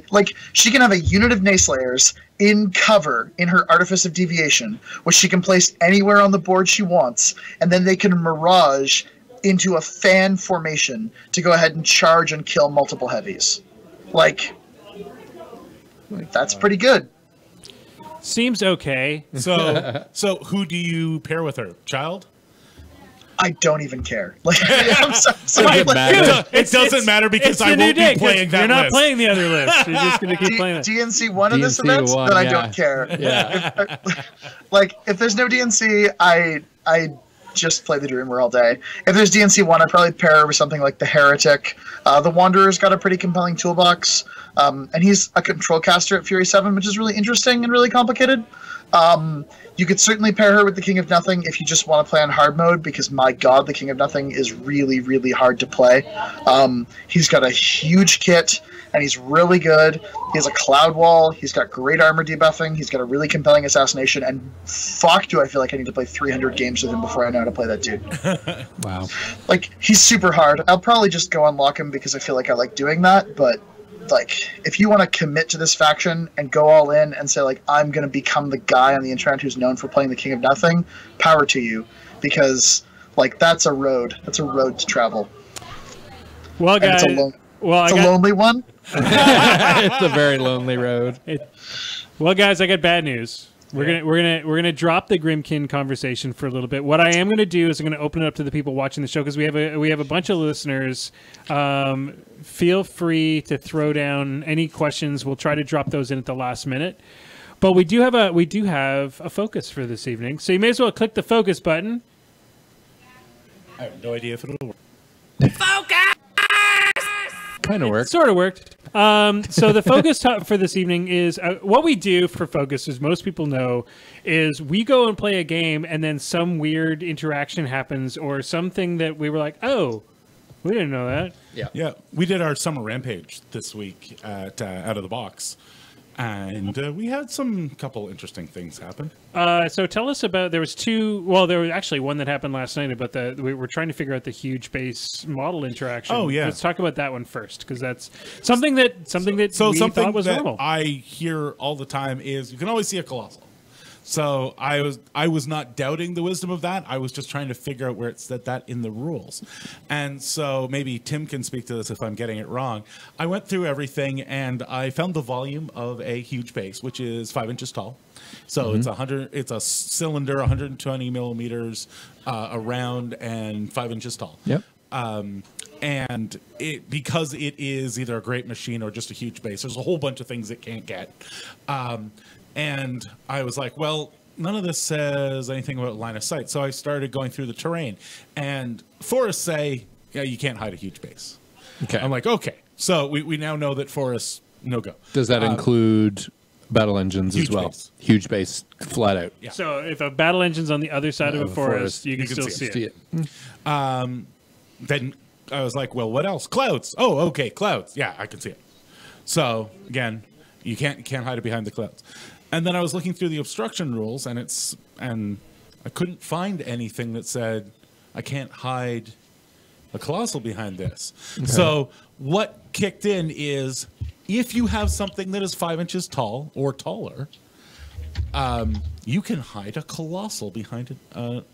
she can have a unit of Nayslayers in cover in her Artifice of Deviation, which she can place anywhere on the board she wants, and then they can Mirage into a fan formation to go ahead and charge and kill multiple heavies. Like, that's pretty good. Seems okay. So who do you pair with her? Child? I don't even care. Like, I'm sorry. It doesn't matter because I won't be playing that You're not list. playing the other list. You're just going to keep playing it. DNC 1 in this DNC event, 1, then I yeah. don't care. Yeah. If there's no DNC, I just play the Dreamer all day. If there's DNC 1, I'd probably pair her with something like the Heretic. The Wanderer's got a pretty compelling toolbox, and he's a control caster at Fury 7, which is really interesting and really complicated. You could certainly pair her with the King of Nothing if you just want to play on hard mode, because my god, the King of Nothing is really, really hard to play. He's got a huge kit, and he's really good. He has a Cloud Wall, he's got great armor debuffing, he's got a really compelling assassination, and fuck do I feel like I need to play 300 games with him before I know how to play that dude. Wow. Like, he's super hard. I'll probably just go unlock him because I feel like I like doing that, but like, if you want to commit to this faction and go all in and say, like, I'm going to become the guy on the internet who's known for playing the King of Nothing, power to you, because, like, that's a road. That's a road to travel. Well, guys, it's a lonely one. It's a very lonely road. Well, guys, I got bad news. We're gonna drop the Grimkin conversation for a little bit. What I am gonna do is I'm gonna open it up to the people watching the show, because we have a bunch of listeners. Feel free to throw down any questions. We'll try to drop those in at the last minute. But we do have a focus for this evening, so you may as well click the focus button. I have no idea if it'll work. Kind of worked. Sort of worked. So the focus for this evening is what we do for focus, as most people know, is we go and play a game, and then some weird interaction happens, or something that we were like, oh, we didn't know that. Yeah, we did our summer rampage this week at Out of the Box, and we had some couple interesting things happen. So tell us about, there was actually one that happened last night, about we were trying to figure out the huge base model interaction. Oh, yeah. Let's talk about that one first, because that's something that we thought was normal. I hear all the time is you can always see a Colossal. So I was not doubting the wisdom of that. I was just trying to figure out where it said that in the rules. And so maybe Tim can speak to this if I'm getting it wrong. I went through everything, and I found the volume of a huge base, which is 5 inches tall. So it's a cylinder, 120 millimeters around, and 5 inches tall. Yep. And because it is either a great machine or just a huge base, there's a whole bunch of things it can't get. And I was like, well, none of this says anything about line of sight. So I started going through the terrain. And forests say, yeah, you can't hide a huge base. Okay. I'm like, okay. So we now know that forests, no go. Does that include battle engines as well? Base. Huge base, flat out. Yeah. So if a battle engine's on the other side of a forest, you can still see it. Then I was like, well, what else? Clouds. Oh, okay, clouds. Yeah, I can see it. So again, you can't hide it behind the clouds. And then I was looking through the obstruction rules, and I couldn't find anything that said I can't hide a Colossal behind this. Okay. So what kicked in is, if you have something that is 5 inches tall or taller, you can hide a Colossal behind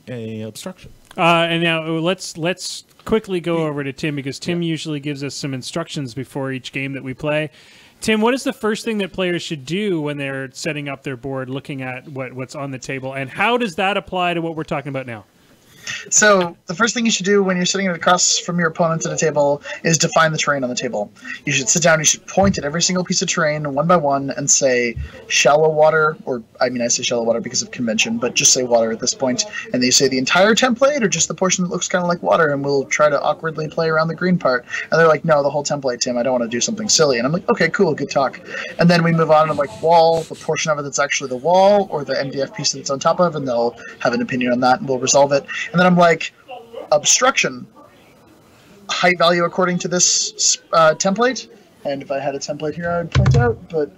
a obstruction. And now let's quickly go over to Tim, because Tim usually gives us some instructions before each game that we play. Tim, what is the first thing that players should do when they're setting up their board, looking at what's on the table, and how does that apply to what we're talking about now? So the first thing you should do when you're sitting across from your opponent at a table is define the terrain on the table. You should sit down, you should point at every single piece of terrain one by one and say shallow water, or I mean I say shallow water because of convention, but just say water at this point. And then you say the entire template or just the portion that looks kind of like water, and we'll try to awkwardly play around the green part. And they're like, no, the whole template, Tim, I don't want to do something silly. And I'm like, okay, cool, good talk. And then we move on and I'm like, wall, the portion of it that's actually the wall, or the MDF piece that it's on top of, and they'll have an opinion on that and we'll resolve it. And then I'm like, obstruction, height value according to this template. And if I had a template here, I would point out. But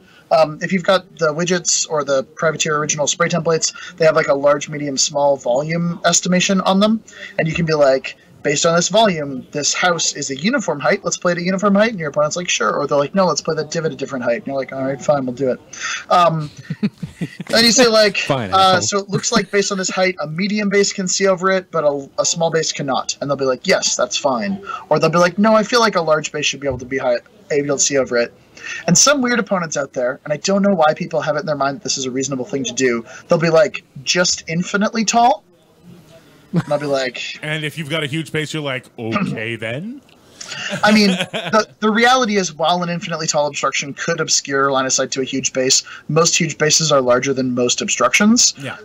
if you've got the widgets or the Privateer original spray templates, they have like a large, medium, small volume estimation on them. And you can be like, based on this volume, this house is a uniform height. Let's play it at uniform height. And your opponent's like, sure. Or they're like, no, let's play that div at a different height. And you're like, all right, fine, we'll do it. And you say like, fine, so it looks like based on this height, a medium base can see over it, but a small base cannot. And they'll be like, yes, that's fine. Or they'll be like, no, I feel like a large base should be able to be able to see over it. And some weird opponents out there, and I don't know why people have it in their mind that this is a reasonable thing to do, they'll be like, just infinitely tall. And I'll be like... And if you've got a huge base, you're like, okay, then? I mean, the reality is, while an infinitely tall obstruction could obscure line of sight to a huge base, most huge bases are larger than most obstructions. Yeah.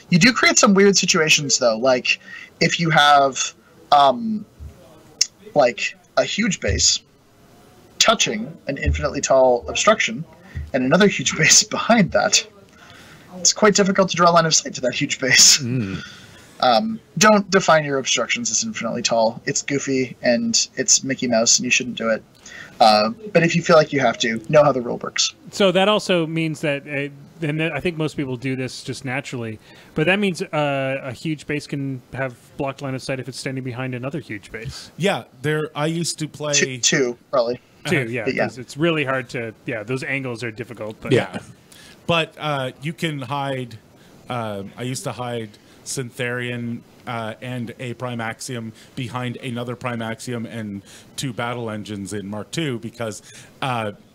You do create some weird situations, though. Like, if you have, like, a huge base touching an infinitely tall obstruction and another huge base behind that, it's quite difficult to draw a line of sight to that huge base. Don't define your obstructions as infinitely tall. It's goofy and it's Mickey Mouse and you shouldn't do it. But if you feel like you have to, know how the rule works. So that also means that, and I think most people do this just naturally, but that means a huge base can have blocked line of sight if it's standing behind another huge base. Yeah, I used to play... Two, probably. Two, yeah. It's really hard to... Yeah, those angles are difficult. But yeah. But you can hide... I used to hide Syntherian and a Prime Axiom behind another Prime Axiom and two battle engines in Mark II because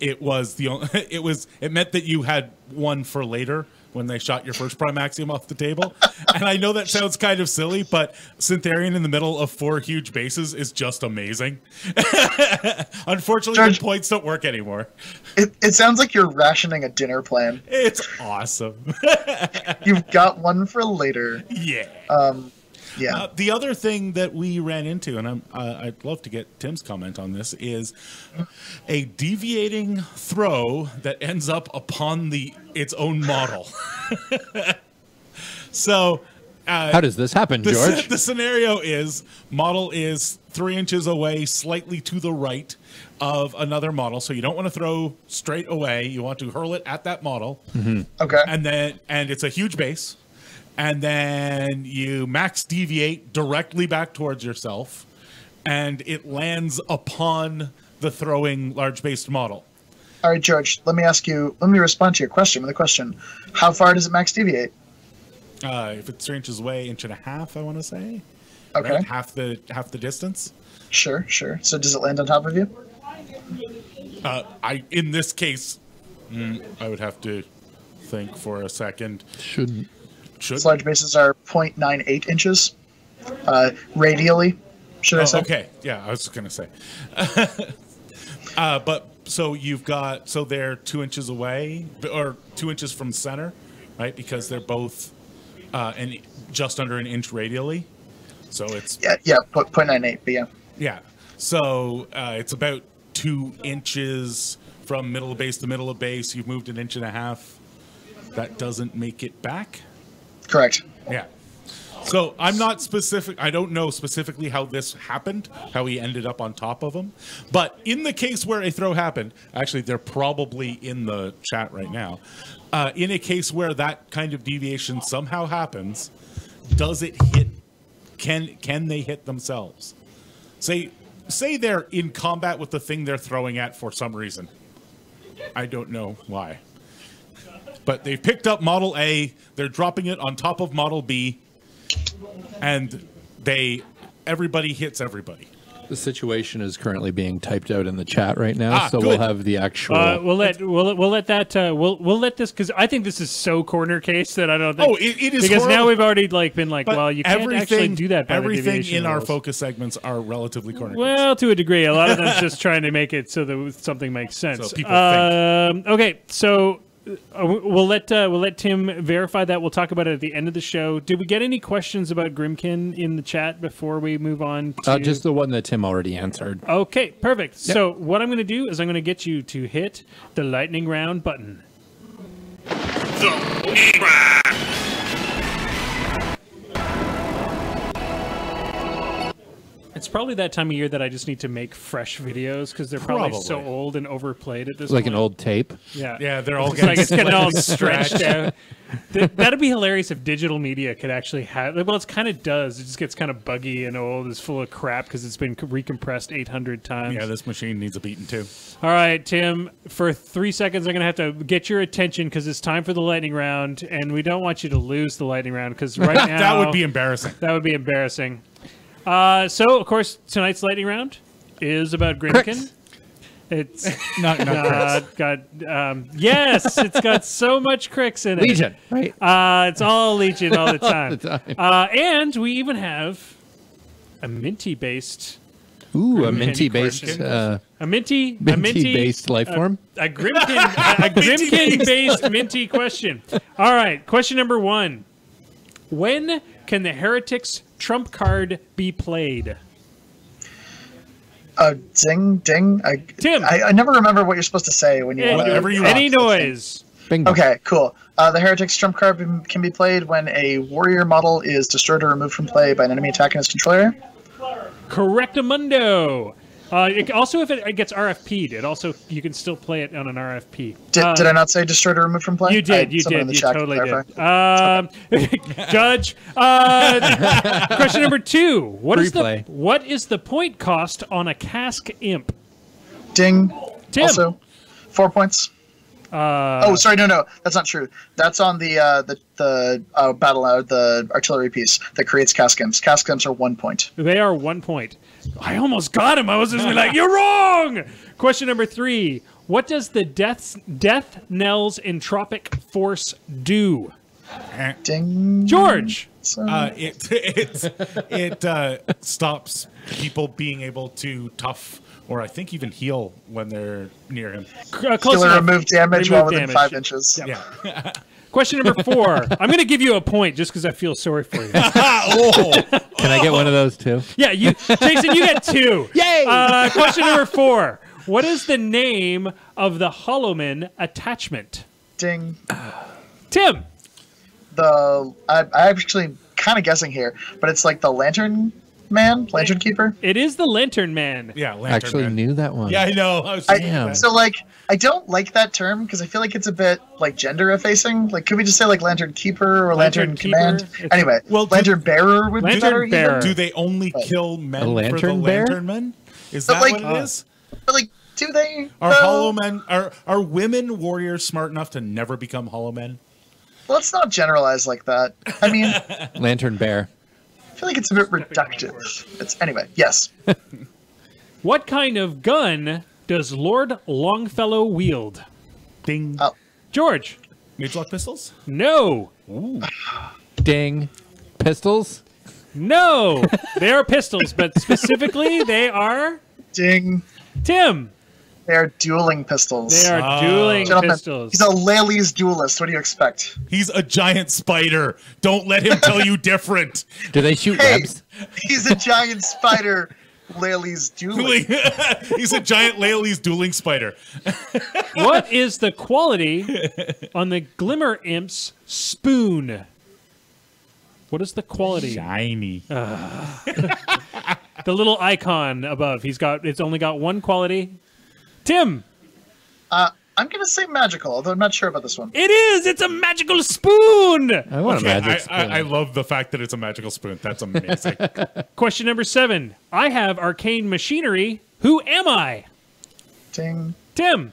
it meant that you had one for later when they shot your first Prime Axiom off the table. And I know that sounds kind of silly, but Syntherian in the middle of four huge bases is just amazing. Unfortunately, George, the points don't work anymore. It sounds like you're rationing a dinner plan. It's awesome. You've got one for later. Yeah. Yeah. The other thing that we ran into, and I'd love to get Tim's comment on this, is a deviating throw that ends up upon its own model. So, how does this happen, George? The scenario is model is 3 inches away, slightly to the right of another model. So you don't want to throw straight away. You want to hurl it at that model. Mm-hmm. Okay. And it's a huge base. And then you max deviate directly back towards yourself, and it lands upon the throwing large-based model. All right, George, let me respond to your question with a question. How far does it max deviate? If it's 3 inches away, 1.5 inches, I want to say. Okay. Right? Half the distance. Sure. So does it land on top of you? In this case, I would have to think for a second. Shouldn't. Large bases are 0.98 inches radially, should I say? Okay, yeah, I was going to say. But so they're 2 inches away, or 2 inches from center, right? Because they're both just under an inch radially. So it's 0.98, but yeah. Yeah, so it's about 2 inches from middle of base to middle of base. You've moved 1.5 inches. That doesn't make it back. Correct. Yeah. So I'm not specific. I don't know specifically how this happened, how he ended up on top of him. But in the case where a throw happened, actually, they're probably in the chat right now. In a case where that kind of deviation somehow happens, does it hit? Can they hit themselves? Say they're in combat with the thing they're throwing at for some reason. I don't know why. But they've picked up Model A, they're dropping it on top of Model B, and everybody hits everybody. The situation is currently being typed out in the chat right now, so good. we'll have the actual. We'll let this, because I think this is so corner case that I don't think. Oh, it is because horrible. now we've already been like, But well, you can't actually do that. By everything the in our rules. focus segments are relatively corner. Well, to a degree, a lot of them's just trying to make it so that something makes sense. So people think. Okay, so we'll let Tim verify that. We'll talk about it at the end of the show. Did we get any questions about Grimkin in the chat before we move on to just the one that Tim already answered. Okay, perfect. Yep. So what I'm going to do is I'm going to get you to hit the lightning round button. It's probably that time of year that I just need to make fresh videos because they're probably so old and overplayed at this point. Like an old tape. Yeah. Yeah, they're all It's getting all stretched out. That'd be hilarious if digital media could actually have. Well, it kind of does. It just gets kind of buggy and old. It's full of crap because it's been recompressed 800 times. Yeah, this machine needs a beating too. All right, Tim. For 3 seconds, I'm going to have to get your attention because it's time for the lightning round, and we don't want you to lose the lightning round because right now that would be embarrassing. That would be embarrassing. So, of course, tonight's lightning round is about Grimkin. It's not yes, it's got so much Crix in it. Legion, right? It's all Legion all the time. All the time. And we even have a minty-based. Ooh, a minty-based. A minty Minty-based life form. A Grimkin-based minty question. All right, question number 1. When can the Heretics trump card be played? Ding, ding. Tim. I never remember what you're supposed to say when you want Whatever you Any noise. Bingo. Okay, cool. The Heretics trump card can be played when a warrior model is destroyed or removed from play by an enemy attacking its controller. Correctamundo. Also, if it gets RFP'd, you can still play it on an RFP. Did I not say destroyed or removed from play? You did. You totally did. Judge. Question number 2. What is the point cost on a cask imp? Ding. Tim. Also, 4 points. Sorry, no, that's not true. That's on the battle the artillery piece that creates cask imps. Cask imps are 1 point. They are 1 point. I almost got him. I was just like, you're wrong. Question number 3. What does the Death Knell's entropic force do? Ding. George. It stops people being able to tough or I think even heal when they're near him. Heal or remove damage while within 5 inches. Yep. Yeah. Question number 4. I'm going to give you a point just because I feel sorry for you. Can I get one of those too? Yeah, Jason, you get 2. Yay! Question number 4. What is the name of the Hollowman attachment? Ding. Tim. I'm actually kind of guessing here, but it's like the Lantern Keeper. It is the Lantern Man. Yeah, Lantern I actually Man. knew that one. Yeah, I know. So I don't like that term because I feel like it's a bit like gender effacing. Like, could we just say like Lantern Keeper or Lantern Command? Anyway, Lantern Bearer would be better. Do they only kill men for the Lantern Men? Is that what it is? But like, do they? Are Hollow Men? Are women warriors smart enough to never become Hollow Men? Let's not generalize like that. I mean, Lantern Bear. I feel like it's a bit reductive. Anyway, yes. What kind of gun does Lord Longfellow wield? Ding. George. Mage-lock pistols? No. Ooh. Ding. Pistols? No. They are pistols, but specifically they are... Ding. Tim. They are dueling pistols. They are dueling pistols. He's a Laley's duelist. What do you expect? He's a giant spider. Don't let him tell you different. Do they shoot webs? He's a giant spider. Laley's dueling. He's a giant Laley's dueling spider. What is the quality on the Glimmer Imp's spoon? What is the quality? Shiny. The little icon above. It's only got one quality. Tim. I'm going to say magical, although I'm not sure about this one. It is! It's a magical spoon! I want a magic spoon. I love the fact that it's a magical spoon. That's amazing. Question number 7. I have arcane machinery. Who am I? Ding. Tim.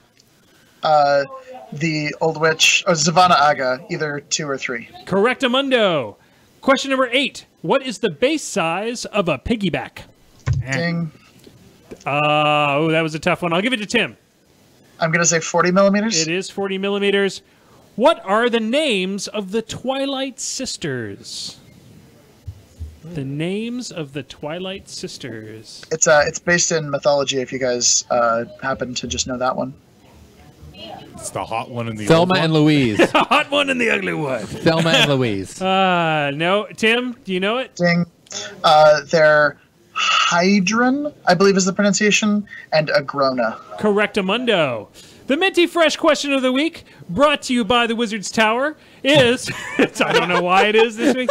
The Old Witch, Zavanna Aga, either 2 or 3. Correctamundo. Question number 8. What is the base size of a piggyback? Ding. That was a tough one. I'll give it to Tim. I'm going to say 40 millimeters. It is 40 millimeters. What are the names of the Twilight Sisters? The names of the Twilight Sisters. It's based in mythology, if you guys happen to just know that one. It's the hot one and the Thelma old and one. Louise. The hot one and the ugly one. Thelma and Louise. No. Tim, do you know it? Ding. They're Hydron, I believe is the pronunciation, and Agrona. Correctamundo. The Minty Fresh question of the week, brought to you by the Wizard's Tower, is... I don't know why it is this week.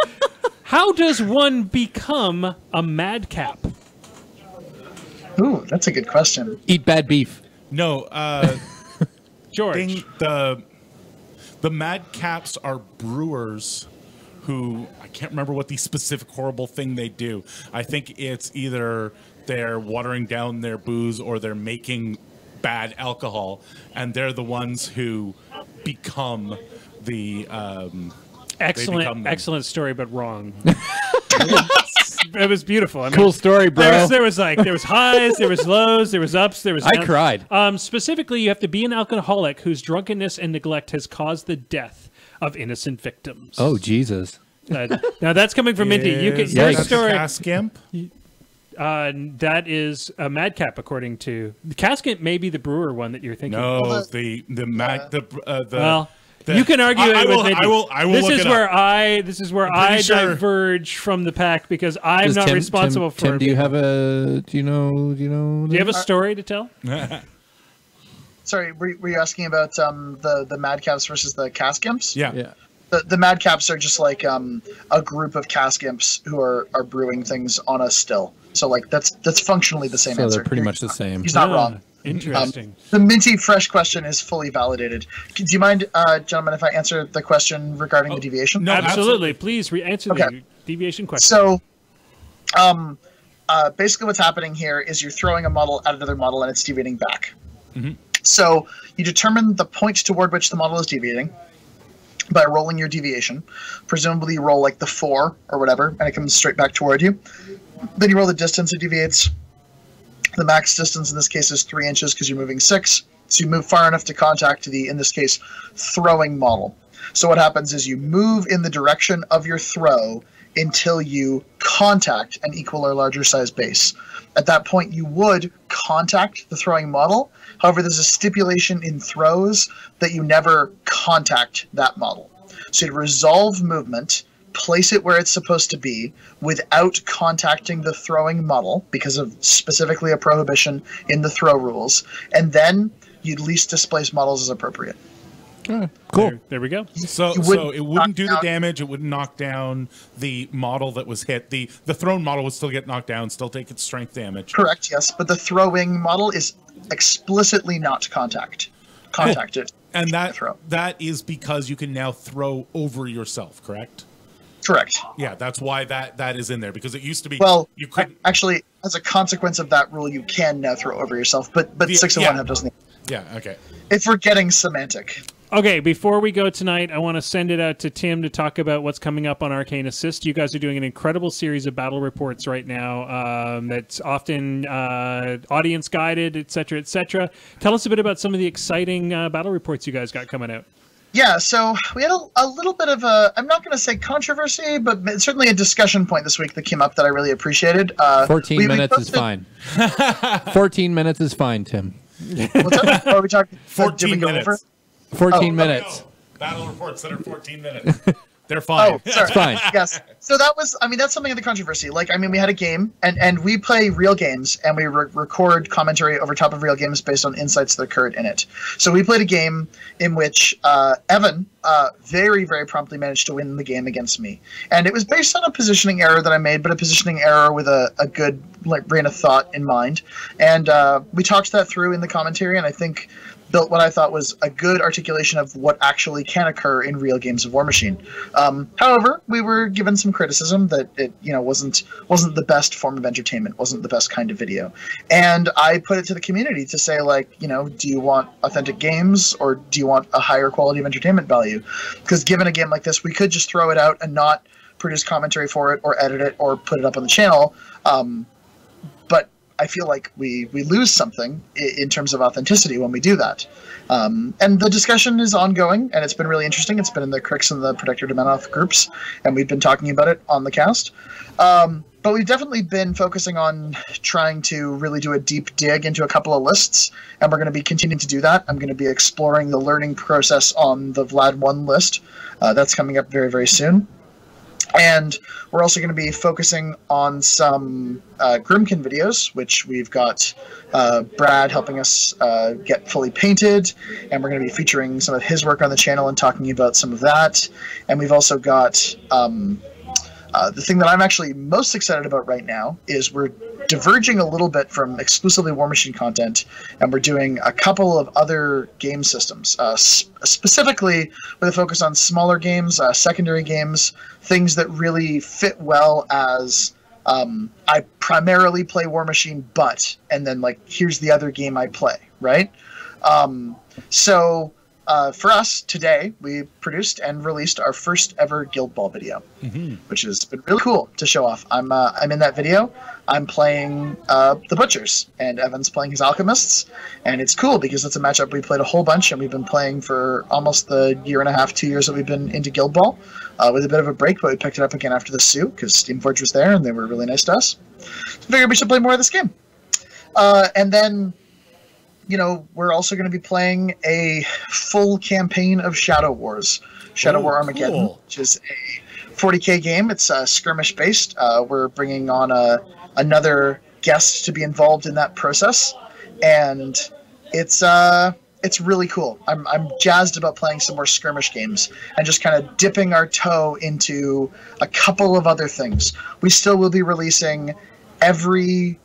How does one become a madcap? Ooh, that's a good question. Eat bad beef. No, George. the madcaps are brewers who, I can't remember what the specific horrible thing they do. I think it's either they're watering down their booze or they're making bad alcohol, and they're the ones who become the Excellent story, but wrong. It was beautiful. I mean, Cool story, bro. There was highs, there was lows, there was ups, there was downs. I cried. Specifically, you have to be an alcoholic whose drunkenness and neglect has caused the death of innocent victims. Oh, Jesus. Now that's coming from Minty. You can your Yikes. story. Cascamp? That is a madcap, according to the Casket. May be the brewer one that you're thinking. No, of. well, you can argue it with Minty. I will This look is it where up. this is where I sure. diverge from the pack because I'm not responsible for. Tim, do you have a? Do you know? Do you have a story to tell? Sorry, were you asking about the Madcaps versus the Caskimps? Yeah. The Madcaps are just like a group of Caskimps who are brewing things on a still. So like that's functionally the same So answer. they're pretty much the same. He's not wrong. Interesting. The Minty Fresh question is fully validated. Do you mind, gentlemen, if I answer the question regarding the deviation? No, Absolutely. Please answer the deviation question. So, basically what's happening here is you're throwing a model at another model and it's deviating back. Mm-hmm. So you determine the point toward which the model is deviating by rolling your deviation. Presumably you roll like the 4 or whatever, and it comes straight back toward you. Then you roll the distance it deviates. The max distance in this case is 3 inches because you're moving 6. So you move far enough to contact the, in this case, throwing model. So what happens is you move in the direction of your throw until you contact an equal or larger size base. At that point, you would contact the throwing model. However, there's a stipulation in throws that you never contact that model. So you'd resolve movement, place it where it's supposed to be without contacting the throwing model because of specifically a prohibition in the throw rules, and then you'd least displace models as appropriate. Cool. There we go. So it wouldn't do the damage. It wouldn't knock down the model that was hit. The thrown model would still get knocked down, still take its strength damage. Correct, yes. But the throwing model is explicitly not contacted. And that is because you can now throw over yourself, correct? Correct. Yeah, that's why that is in there, because it used to be well, you couldn't actually, as a consequence of that rule, you can now throw over yourself, but 6-1 doesn't. Yeah, okay. If we're getting semantic. Okay, before we go tonight, I want to send it out to Tim to talk about what's coming up on Arcane Assist. You guys are doing an incredible series of battle reports right now that's often audience guided, et cetera, et cetera. Tell us a bit about some of the exciting battle reports you guys got coming out. Yeah, so we had a little bit of a, I'm not going to say controversy, but certainly a discussion point this week that came up that I really appreciated. 14 minutes is fine. 14 minutes is fine, Tim. What's up? Are we talking 14 minutes. 14 minutes. No. Battle reports that are 14 minutes. They're fine. Oh, sorry. It's fine. Yes. So that was, that's something of the controversy. Like, we had a game, and we play real games, and we record commentary over top of real games based on insights that occurred in it. So we played a game in which Evan very, very promptly managed to win the game against me. And it was based on a positioning error that I made, but a positioning error with a good brain of thought in mind. And we talked that through in the commentary, and I think built what I thought was a good articulation of what actually can occur in real games of War Machine. However, we were given some criticism that it, wasn't the best form of entertainment, wasn't the best kind of video, and I put it to the community to say, like, do you want authentic games or do you want a higher quality of entertainment value? Because given a game like this, we could just throw it out and not produce commentary for it or edit it or put it up on the channel. But I feel like we lose something in terms of authenticity when we do that. And the discussion is ongoing, and it's been really interesting. It's been in the Crix and the Protector Domenoff groups, and we've been talking about it on the cast. But we've definitely been focusing on trying to really do a deep dig into a couple of lists, and we're going to be continuing to do that. I'm going to be exploring the learning process on the Vlad 1 list. That's coming up very, very soon. And we're also going to be focusing on some Grimkin videos, which we've got Brad helping us get fully painted, and we're going to be featuring some of his work on the channel and talking about some of that. And we've also got the thing that I'm actually most excited about right now is we're diverging a little bit from exclusively War Machine content, and we're doing a couple of other game systems, specifically with a focus on smaller games, secondary games, things that really fit well as I primarily play War Machine, and then like here's the other game I play, right? For us, today, we produced and released our first ever Guild Ball video, which has been really cool to show off. I'm in that video. I'm playing the Butchers, and Evan's playing his Alchemists, and it's cool because it's a matchup we played a whole bunch, and we've been playing for almost the year and a half, 2 years that we've been into Guild Ball, with a bit of a break, but we picked it up again after the Sioux, because Steamforge was there, and they were really nice to us. So I figured we should play more of this game. And then, you know, we're also going to be playing a full campaign of Shadow Wars. Shadow War Armageddon, cool. Which is a 40k game. It's skirmish-based. We're bringing on another guest to be involved in that process. And it's really cool. I'm jazzed about playing some more skirmish games and just kind of dipping our toe into a couple of other things. We still will be releasing every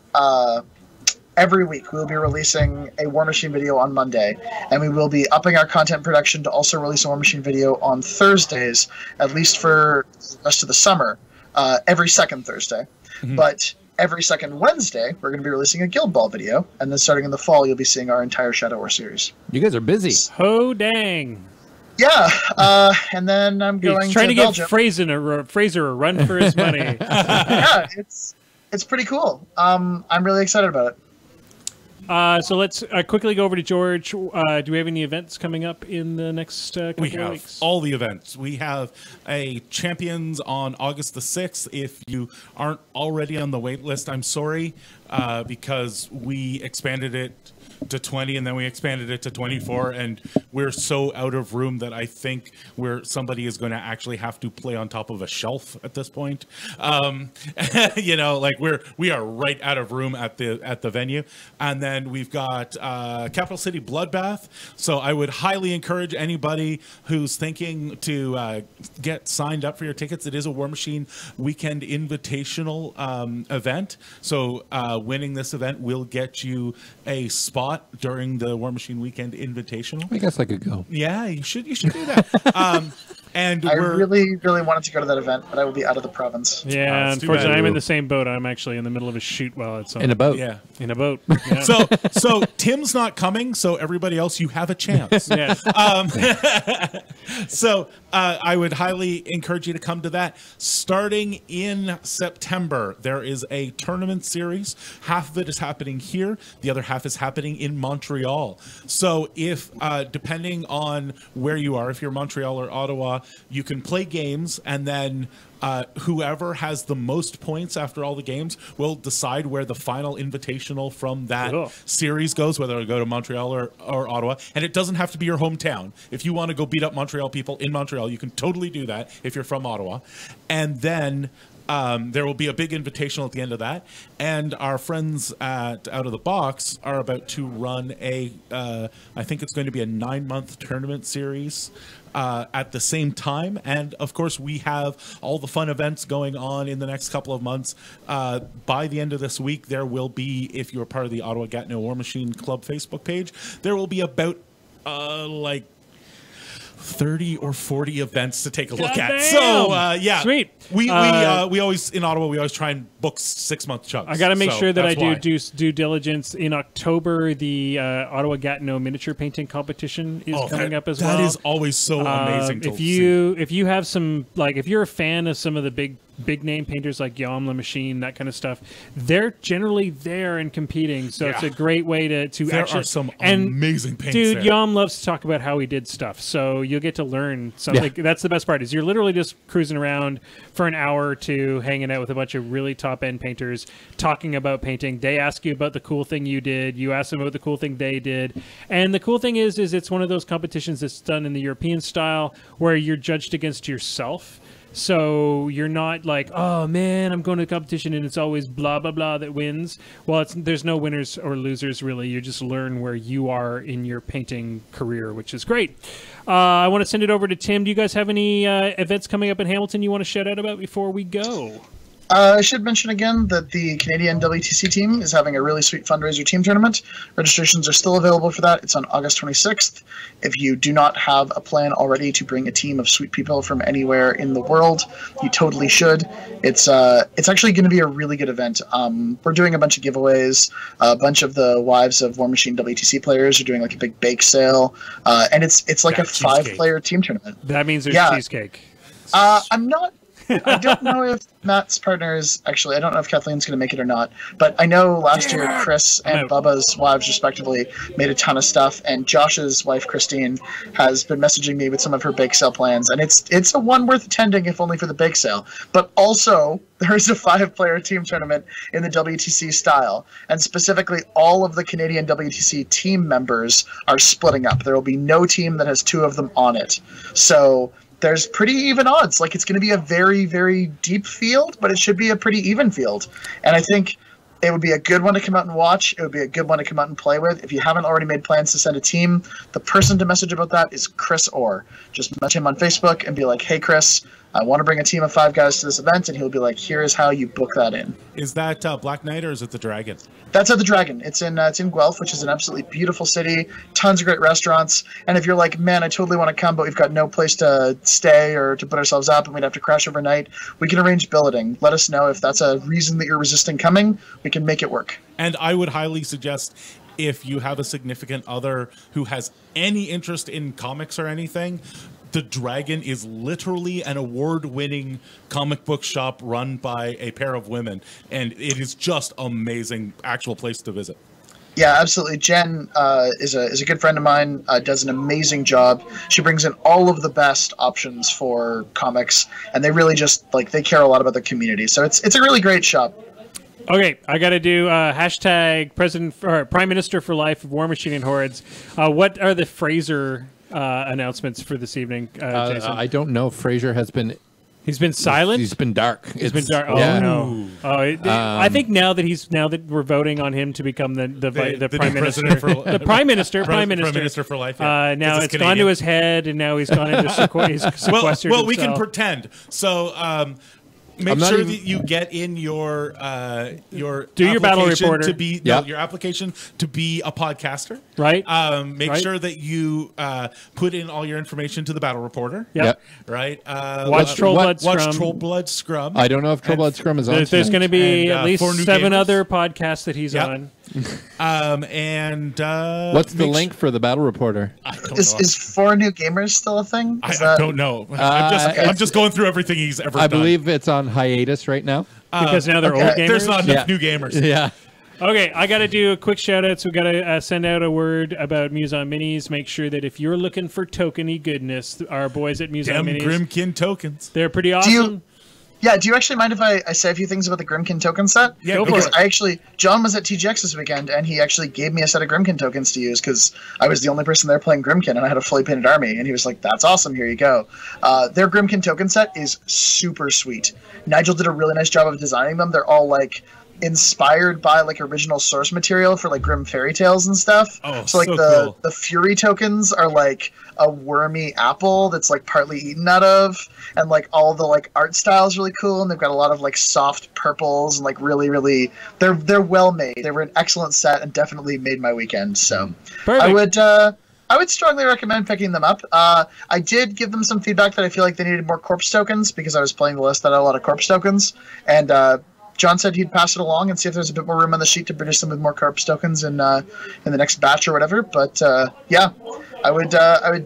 week. We'll be releasing a War Machine video on Monday, and we will be upping our content production to also release a War Machine video on Thursdays, at least for the rest of the summer, every second Thursday. But every second Wednesday, we're going to be releasing a Guild Ball video, and then starting in the fall, you'll be seeing our entire Shadow War series. You guys are busy. Oh, dang. Yeah, and then I'm going He's trying to give Belgium. Fraser a run for his money. Yeah, it's pretty cool. I'm really excited about it. So let's quickly go over to George. Do we have any events coming up in the next couple of weeks? All the events. We have a Champions on August the 6th. If you aren't already on the wait list, I'm sorry, because we expanded it to 20 and then we expanded it to 24, and we're so out of room that I think somebody is going to actually have to play on top of a shelf at this point. You know, like we are right out of room at the venue. And then we've got Capital City Bloodbath. So I would highly encourage anybody who's thinking to get signed up for your tickets. It is a War Machine weekend invitational event. So winning this event will get you a spot during the War Machine Weekend Invitational. I guess I could go. Yeah, you should do that. And I really, really wanted to go to that event, but I will be out of the province. Yeah, it's too unfortunately, bad. I'm in the same boat. I'm actually in the middle of a shoot while it's on. In a boat. Yeah. In a boat. Yeah. So Tim's not coming, so everybody else, you have a chance. Yeah. So I would highly encourage you to come to that. Starting in September, there is a tournament series. Half of it is happening here. The other half is happening in Montreal. So if, depending on where you are, if you're Montreal or Ottawa, you can play games, and then whoever has the most points after all the games will decide where the final invitational from that Cool. series goes, whether it'll go to Montreal or Ottawa. And it doesn't have to be your hometown. If you want to go beat up Montreal people in Montreal, you can totally do that if you're from Ottawa. And then there will be a big invitational at the end of that. And our friends at Out of the Box are about to run I think it's going to be a 9-month tournament series at the same time. And of course, we have all the fun events going on in the next couple of months. By the end of this week, there will be, if you're part of the Ottawa Gatineau War Machine Club Facebook page, there will be about like 30 or 40 events to take a look at. So yeah, Sweet. We always in Ottawa, we always try and book 6-month chunks. I got to make sure that I that's why. do due diligence. In October, the Ottawa Gatineau miniature painting competition is coming up as well. That is always so amazing. If you have some, like, if you're a fan of some of the big big name painters like Yom La Machine, that kind of stuff, they're generally there and competing. So it's a great way to there actually. Are some amazing paints. Dude, there. Yom loves to talk about how he did stuff. So you'll get to learn something. That's the best part. Is you're literally just cruising around for an hour or two, hanging out with a bunch of really top end painters, talking about painting. They ask you about the cool thing you did. You ask them about the cool thing they did. And the cool thing is it's one of those competitions that's done in the European style where you're judged against yourself. So you're not like, oh man, I'm going to a competition and it's always blah blah blah that wins. Well, there's no winners or losers really. You just learn where you are in your painting career, which is great. I want to send it over to Tim. Do you guys have any events coming up in Hamilton you want to shout out about before we go? I should mention again that the Canadian WTC team is having a really sweet fundraiser team tournament. Registrations are still available for that. It's on August 26th. If you do not have a plan already to bring a team of sweet people from anywhere in the world, you totally should. It's actually going to be a really good event. We're doing a bunch of giveaways. A bunch of the wives of War Machine WTC players are doing like a big bake sale, and it's like a 5-player team tournament. That means there's cheesecake. I'm not. I don't know if Matt's partner is actually. I don't know if Kathleen's going to make it or not. But I know last year Chris and Bubba's wives, respectively, made a ton of stuff. And Josh's wife Christine has been messaging me with some of her bake sale plans, and it's a one worth attending, if only for the bake sale. But also, there is a 5-player team tournament in the WTC style, and specifically, all of the Canadian WTC team members are splitting up. There will be no team that has 2 of them on it. So there's pretty even odds. Like, it's going to be a very, very deep field, but it should be a pretty even field. And I think it would be a good one to come out and watch. It would be a good one to come out and play with. If you haven't already made plans to send a team, the person to message about that is Chris Orr. Just message him on Facebook and be like, hey, Chris, I want to bring a team of 5 guys to this event, and he'll be like, here is how you book that in. Is that Black Knight or is it the Dragon? That's at the Dragon. It's in Guelph, which is an absolutely beautiful city. Tons of great restaurants. And if you're like, man, I totally want to come, but we've got no place to stay or to put ourselves up, and we'd have to crash overnight, we can arrange billeting. Let us know if that's a reason that you're resisting coming. We can make it work. And I would highly suggest, if you have a significant other who has any interest in comics or anything, the Dragon is literally an award-winning comic book shop run by a pair of women, and it is just amazing actual place to visit. Yeah, absolutely. Jen is a good friend of mine, does an amazing job. She brings in all of the best options for comics, and they really just, like, they care a lot about the community. So it's a really great shop. Okay, I got to do hashtag President or Prime Minister for Life of War Machine and Hordes. What are the Fraser announcements for this evening, Jason? I don't know. Fraser has been. He's been silent. He's been dark. He's been dark. Oh no! I think now that we're voting on him to become the prime minister, the prime minister for life. Yeah. Now it's gone to his head, and now he's gone into sequestered. Well, we can pretend. So. Make sure that you get in your do your battle reporter to be your application to be a podcaster, right? Make sure that you put in all your information to the battle reporter. Yep. Right. Watch Troll Blood Scrum. Watch Troll Blood Scrum. I don't know if Troll Blood Scrum is on. There's going to be at least 7 other podcasts that he's on. What's the link for the battle reporter? Is 4 New Gamers still a thing? I don't know. I'm just going through everything he's ever done. I believe it's on hiatus right now because now they're old gamers. There's not enough new gamers. Yeah. Okay, I got to do a quick shout out. So we got to send out a word about Muson Minis. Make sure that if you're looking for tokeny goodness, our boys at Muson Minis, Grimkin tokens, they're pretty awesome. Do you actually mind if I say a few things about the Grimkin token set? Yeah, because John was at TGX this weekend, and he actually gave me a set of Grimkin tokens to use because I was the only person there playing Grimkin, and I had a fully painted army, and he was like, that's awesome, here you go. Their Grimkin token set is super sweet. Nigel did a really nice job of designing them. They're all, like, inspired by, like, original source material for, like, Grimm fairy tales and stuff. Oh, so like cool. The Fury tokens are, like, a wormy apple that's, like, partly eaten out of, and, like, all the, like, art style is really cool, and they've got a lot of, like, soft purples and, like, really, really they're well made. They were an excellent set and definitely made my weekend. So perfect. I would strongly recommend picking them up. I did give them some feedback that I feel like they needed more corpse tokens because I was playing the list that had a lot of corpse tokens, and John said he'd pass it along and see if there's a bit more room on the sheet to produce them with more corpse tokens in the next batch or whatever. But I would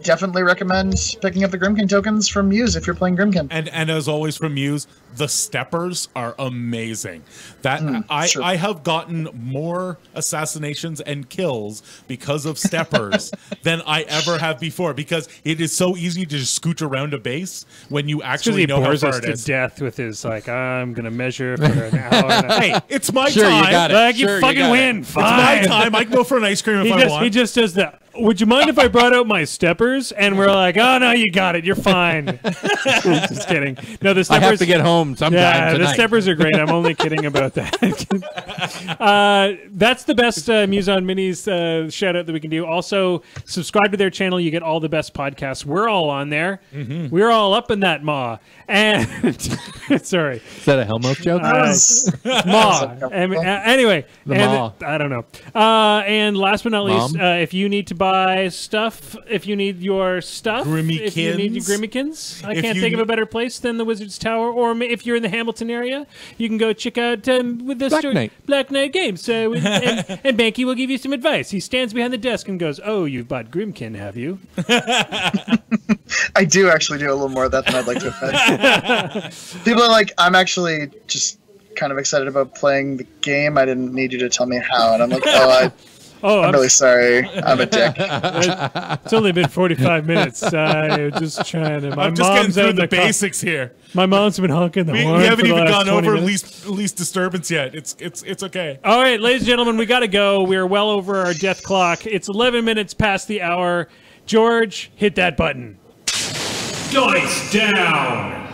definitely recommend picking up the Grimkin tokens from Muse if you're playing Grimkin. And as always from Muse, the steppers are amazing. That I have gotten more assassinations and kills because of steppers than I ever have before, because it is so easy to just scooch around a base when you actually know how far it is. To death with his I'm gonna measure for an hour. Hey, it's my Sure, time. you got it. Like, Sure, you fucking win. It's my time. I can go for an ice cream if I want. He just does that. Would you mind if I brought out my steppers? And we're like, oh no, you got it. You're fine. Just kidding. No, the steppers. I have to get home sometime Yeah, tonight. the steppers are great. I'm only kidding about that. That's the best Muse on Minis shout out that we can do. Also, subscribe to their channel. You get all the best podcasts. We're all on there. Mm-hmm. We're all up in that maw. And sorry, Is that a Helmuth joke? maw. Anyway, The and maw. I don't know. And last but not least, Mom? if you need to buy stuff, if you need your stuff, if you need your Grimmykins, I can't think of a better place than the Wizard's Tower. Or if you're in the Hamilton area, you can go check out with the Black Knight Games. And Banky will give you some advice. He stands behind the desk and goes, "Oh, you've bought Grimkin, have you?" I do actually do a little more of that than I'd like to admit. People are like, I'm actually just kind of excited about playing the game. I didn't need you to tell me how. And I'm like, I'm really sorry. I'm a dick. It's only been 45 minutes. I'm just trying to. I'm just getting through the basics here. My mom's been honking the horn. We haven't for the even last gone over 20 minutes. least disturbance yet. It's okay. All right, ladies and gentlemen, we got to go. We're well over our death clock. It's 11 minutes past the hour. George, hit that button. Dice down.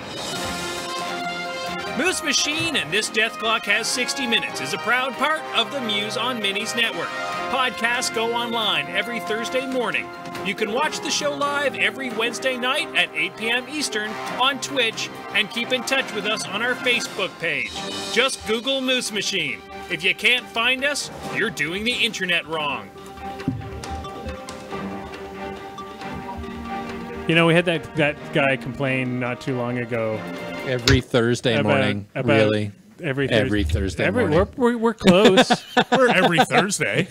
Moose Machine and This Death Clock Has 60 Minutes is a proud part of the Muse on Minis network. Podcasts go online every Thursday morning. You can watch the show live every Wednesday night at 8 p.m. Eastern on Twitch and keep in touch with us on our Facebook page. Just Google Moose Machine. If you can't find us, you're doing the internet wrong. You know, we had that guy complain not too long ago. Every Thursday morning, really. Every Thursday morning. We're close. We're every Thursday.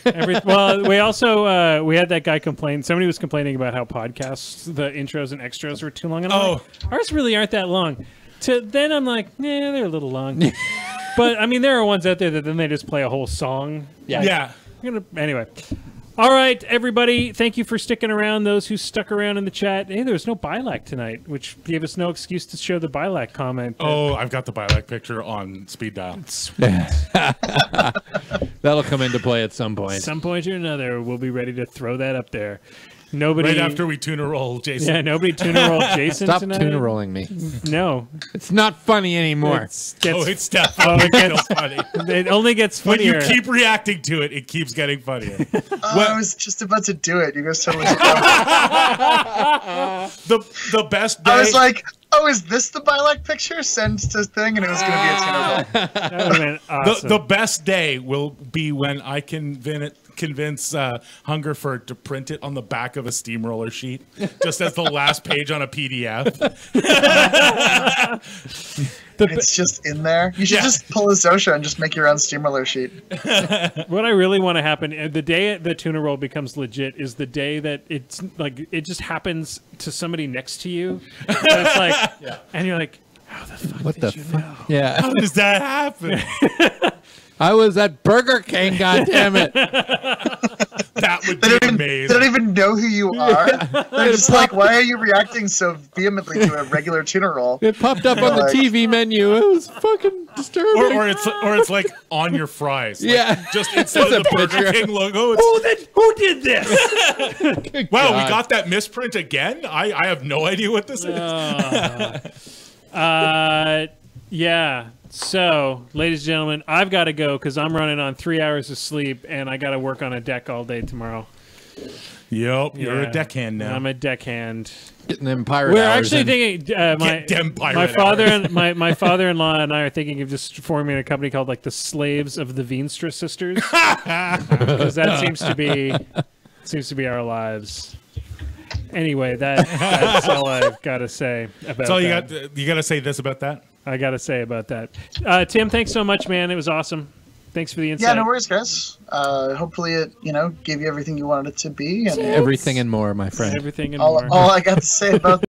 We also we had that guy complain. Somebody was complaining about how podcasts, the intros and extras were too long. And I'm like, ours really aren't that long. Then I'm like, yeah, they're a little long. But I mean, there are ones out there that then they just play a whole song. Yeah. Anyway. All right, everybody, thank you for sticking around. Those who stuck around in the chat. Hey, there was no Bilac tonight, which gave us no excuse to show the Bilac comment. Oh, I've got the Bilac picture on speed dial. That'll come into play at some point. At some point or another, we'll be ready to throw that up there. Nobody. Right after we tuna roll Jason. Yeah, nobody tuna roll Jason Stop tonight. tuna rolling me. No. It's not funny anymore. It's definitely funny. It only gets funnier. When you keep reacting to it, it keeps getting funnier. I was just about to do it. You guys totally the best day. I was like, oh, is this the Bilac picture? Send to thing, and it was going to be a tuna roll. That would have been awesome. The best day will be when I convince Hungerford to print it on the back of a steamroller sheet, just as the last page on a PDF. It's just in there. You should just pull a Zosha and just make your own steamroller sheet. What I really want to happen, the day the tuna roll becomes legit, is the day that it's like it just happens to somebody next to you. And it's like, and you're like, how the fuck What did the you fuck? know? Yeah. How does that happen? I was at Burger King, goddammit. That would be amazing. They don't even know who you are. They're just like, why are you reacting so vehemently to a regular tuna roll? It popped up on the TV menu. It was fucking disturbing. Or it's like on your fries. Like, Yeah. Just instead of the Burger King logo. It's, Who did this? wow, God. we got that misprint again? I have no idea what this is. Yeah. So, ladies and gentlemen, I've got to go because I'm running on 3 hours of sleep, and I got to work on a deck all day tomorrow. Yep, you're a deckhand now. I'm a deckhand. Getting them pirate We're hours actually in. thinking my father-in-law and I are thinking of just forming a company called like the Slaves of the Veenstra Sisters, because that seems to be our lives. Anyway, that's all I've got to say about that. So you got to say this about that? I got to say about that. Tim, thanks so much, man. It was awesome. Thanks for the insight. Yeah, no worries, guys. Hopefully it, gave you everything you wanted it to be. And Everything and more, my friend. Everything and all more. I got to say about